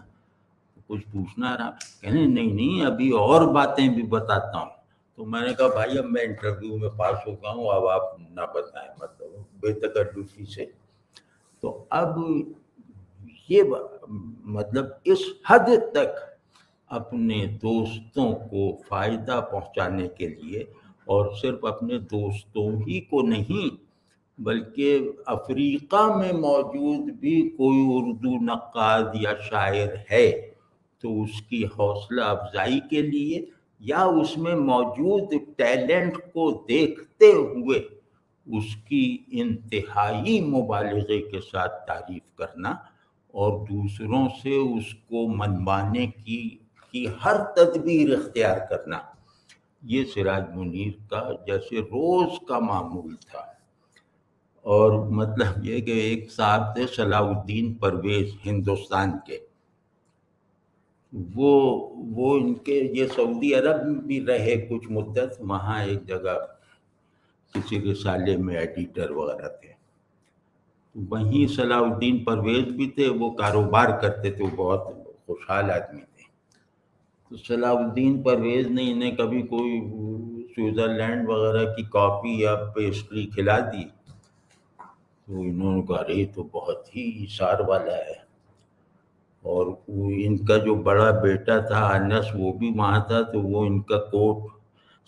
[SPEAKER 1] کچھ پوچھنا حرام. کہنے نہیں ابھی اور باتیں بھی بتاتا ہوں. تو میں نے کہا بھائی اب میں انٹرویو میں پاس ہو گیا ہوں، اب آپ نہ بتائیں، مطلب بے تکلفی سے. تو اب یہ مطلب اس حد تک اپنے دوستوں کو فائدہ پہنچانے کے لیے، اور صرف اپنے دوستوں ہی کو نہیں بلکہ افریقہ میں موجود بھی کوئی اردو نقاد یا شاعر ہے تو اس کی حوصلہ افزائی کے لیے یا اس میں موجود ٹیلنٹ کو دیکھتے ہوئے اس کی انتہائی مبالغے کے ساتھ تعریف کرنا اور دوسروں سے اس کو منوانے کی ہر تدبیر اختیار کرنا، یہ سراج منیر کا جیسے روز کا معمول تھا. اور مطلب یہ کہ ایک صاحب تھے صلاح الدین پرویز ہندوستان کے، وہ ان کے یہ سعودی عرب بھی رہے کچھ مدت، وہاں ایک جگہ کسی رسالے میں ایڈیٹر وغیرہ تھے. وہیں صلاح الدین پرویز بھی تھے، وہ کاروبار کرتے تھے، وہ بہت خوشحال آدمی تھے. تو صلاح الدین پرویز نے انہیں کبھی کوئی سوئٹزرلینڈ وغیرہ کی کافی یا پیسٹری کھلا دی تو انہوں نے کہا ارے تو بہت ہی اثار والا ہے. اور ان کا جو بڑا بیٹا تھا انس، وہ بھی وہاں تھا، تو وہ ان کا کوٹ،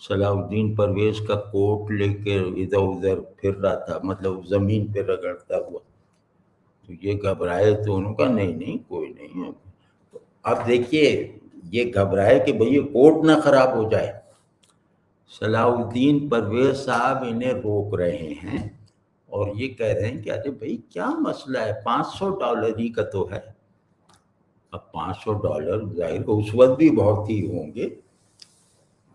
[SPEAKER 1] صلاح الدین پرویز کا کوٹ لے کے ادھر ادھر پھر رہا تھا، مطلب زمین پہ رگڑتا ہوا. تو یہ گھبرائے تو انہوں نے کہا نہیں کوئی نہیں ہے. اب دیکھیے یہ گھبرائے کہ بھئی یہ کوٹ نہ خراب ہو جائے. صلاح الدین پرویز صاحب انہیں روک رہے ہیں اور یہ کہہ رہے ہیں کہ ارے بھائی کیا مسئلہ ہے، $500 ہی کا تو ہے. اب $500 ظاہر کو اس وقت بھی بہت ہی ہوں گے.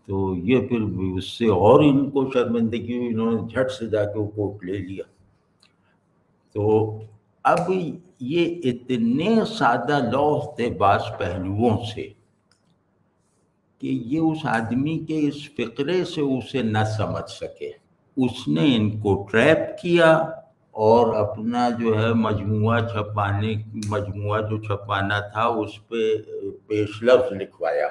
[SPEAKER 1] تو یہ پھر اس سے اور ان کو شرمندگی ہوئی، انہوں نے جھٹ سے جا کے وہ کوٹ لے لیا. تو اب یہ اتنے سادہ لوح تھے بعض پہلوؤں سے کہ یہ اس آدمی کے اس فقرے سے اسے نہ سمجھ سکے. اس نے ان کو ٹریپ کیا اور اپنا جو ہے مجموعہ جو چھپانا تھا اس پہ پیش لفظ لکھوایا.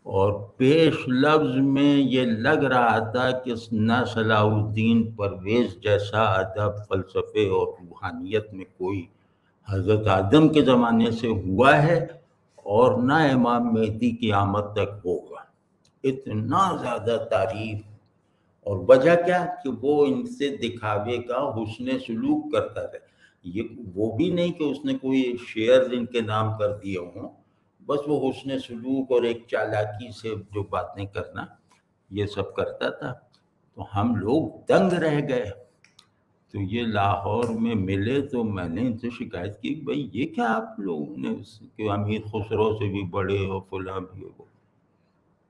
[SPEAKER 1] اور پیش لفظ میں یہ لگ رہا تھا کہ نہ صلاح الدین پرویز جیسا ادب، فلسفے اور روحانیت میں کوئی حضرت آدم کے زمانے سے ہوا ہے اور نہ امام مہدی کی آمد تک ہوگا. اتنا زیادہ تعریف. اور وجہ کیا کہ وہ ان سے دکھاوے کا حسن سلوک کرتا تھا. یہ وہ بھی نہیں کہ اس نے کوئی شعر ان کے نام کر دیے ہوں، بس وہ حسن سلوک اور ایک چالاکی سے جو باتیں کرنا یہ سب کرتا تھا. تو ہم لوگ دنگ رہ گئے. تو یہ لاہور میں ملے تو میں نے ان سے شکایت کی بھائی یہ کیا آپ لوگوں نے کہ امیر خسرو سے بھی بڑے ہو فلاں بھی ہو.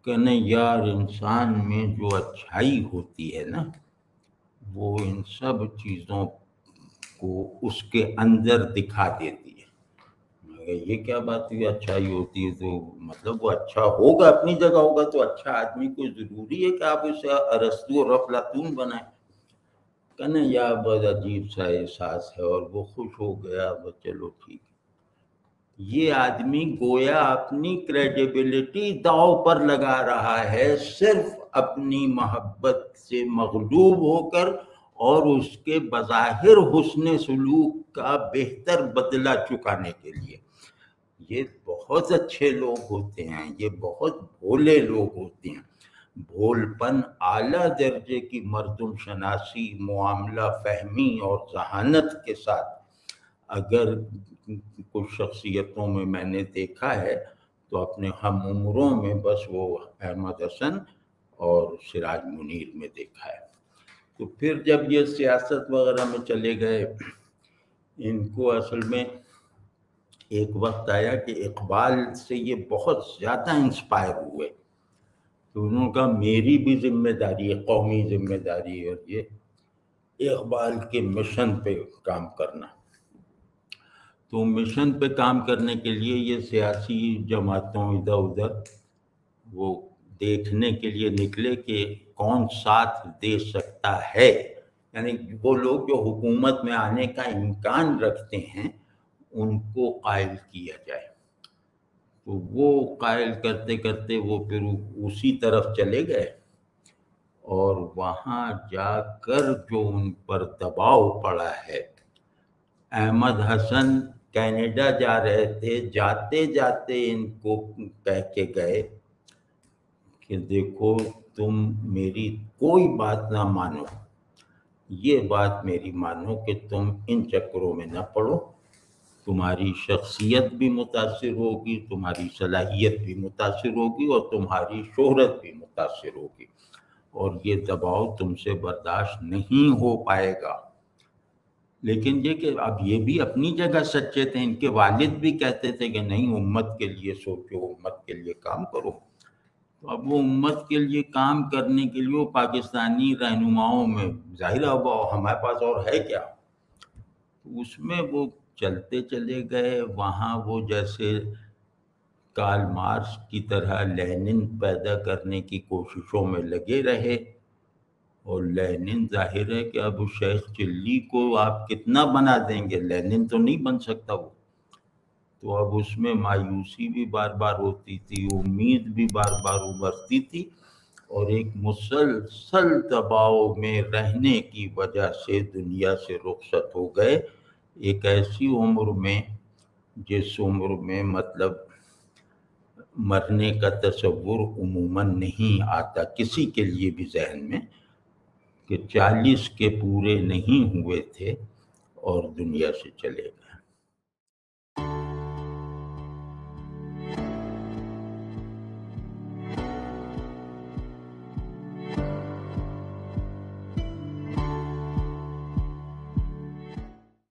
[SPEAKER 1] کہنے یار انسان میں جو اچھائی ہوتی ہے نا وہ ان سب چیزوں کو اس کے اندر دکھا دیتی ہے. یہ کیا بات ہوئی اچھائی ہوتی ہے تو مطلب وہ اچھا ہوگا، اپنی جگہ ہوگا تو اچھا آدمی کوئی ضروری ہے کہ آپ اسے ارسطو اور افلاطون بنائیں. کہنے یا بہت عجیب سا احساس ہے. اور وہ خوش ہو گیا، بس چلو ٹھیک ہے. یہ آدمی گویا اپنی کریڈیبلٹی داؤ پر لگا رہا ہے صرف اپنی محبت سے مغلوب ہو کر اور اس کے بظاہر حسن سلوک کا بہتر بدلہ چکانے کے لیے۔ یہ بہت اچھے لوگ ہوتے ہیں، یہ بہت بھولے لوگ ہوتے ہیں۔ بھول پن اعلیٰ درجے کی مردم شناسی، معاملہ فہمی اور ذہانت کے ساتھ اگر کچھ شخصیتوں میں نے دیکھا ہے تو اپنے ہم عمروں میں بس وہ احمد حسن اور سراج منیر میں دیکھا ہے۔ تو پھر جب یہ سیاست وغیرہ میں چلے گئے، ان کو اصل میں ایک وقت آیا کہ اقبال سے یہ بہت زیادہ انسپائر ہوئے، تو انہوں نے کہا میری بھی ذمہ داری ہے، قومی ذمہ داری ہے، اور یہ اقبال کے مشن پہ کام کرنا۔ تو مشن پہ کام کرنے کے لیے یہ سیاسی جماعتوں ادھر ادھر وہ دیکھنے کے لیے نکلے کہ کون ساتھ دے سکتا ہے، یعنی وہ لوگ جو حکومت میں آنے کا امکان رکھتے ہیں ان کو قائل کیا جائے۔ تو وہ قائل کرتے کرتے وہ پھر اسی طرف چلے گئے، اور وہاں جا کر جو ان پر دباؤ پڑا ہے۔ احمد حسن کینیڈا جا رہے تھے، جاتے جاتے ان کو کہہ کے گئے کہ دیکھو تم میری کوئی بات نہ مانو، یہ بات میری مانو کہ تم ان چکروں میں نہ پڑو، تمہاری شخصیت بھی متاثر ہوگی، تمہاری صلاحیت بھی متاثر ہوگی، اور تمہاری شہرت بھی متاثر ہوگی، اور یہ دباؤ تم سے برداشت نہیں ہو پائے گا۔ لیکن یہ کہ اب یہ بھی اپنی جگہ سچے تھے، ان کے والد بھی کہتے تھے کہ نہیں امت کے لیے سوچو، امت کے لیے کام کرو۔ تو اب وہ امت کے لیے کام کرنے کے لیے وہ پاکستانی رہنماؤں میں ظاہر اب ہمارے پاس اور ہے کیا، اس میں وہ چلتے چلے گئے۔ وہاں وہ جیسے کارل مارکس کی طرح لینن پیدا کرنے کی کوششوں میں لگے رہے، اور لینن ظاہر ہے کہ اب شیخ چلی کو آپ کتنا بنا دیں گے، لینن تو نہیں بن سکتا وہ۔ تو اب اس میں مایوسی بھی بار بار ہوتی تھی، امید بھی بار بار ابھرتی تھی، اور ایک مسلسل دباؤ میں رہنے کی وجہ سے دنیا سے رخصت ہو گئے، ایک ایسی عمر میں جس عمر میں مطلب مرنے کا تصور عموماً نہیں آتا کسی کے لیے بھی ذہن میں، کہ 40 کے پورے نہیں ہوئے تھے اور دنیا سے چلے گئے۔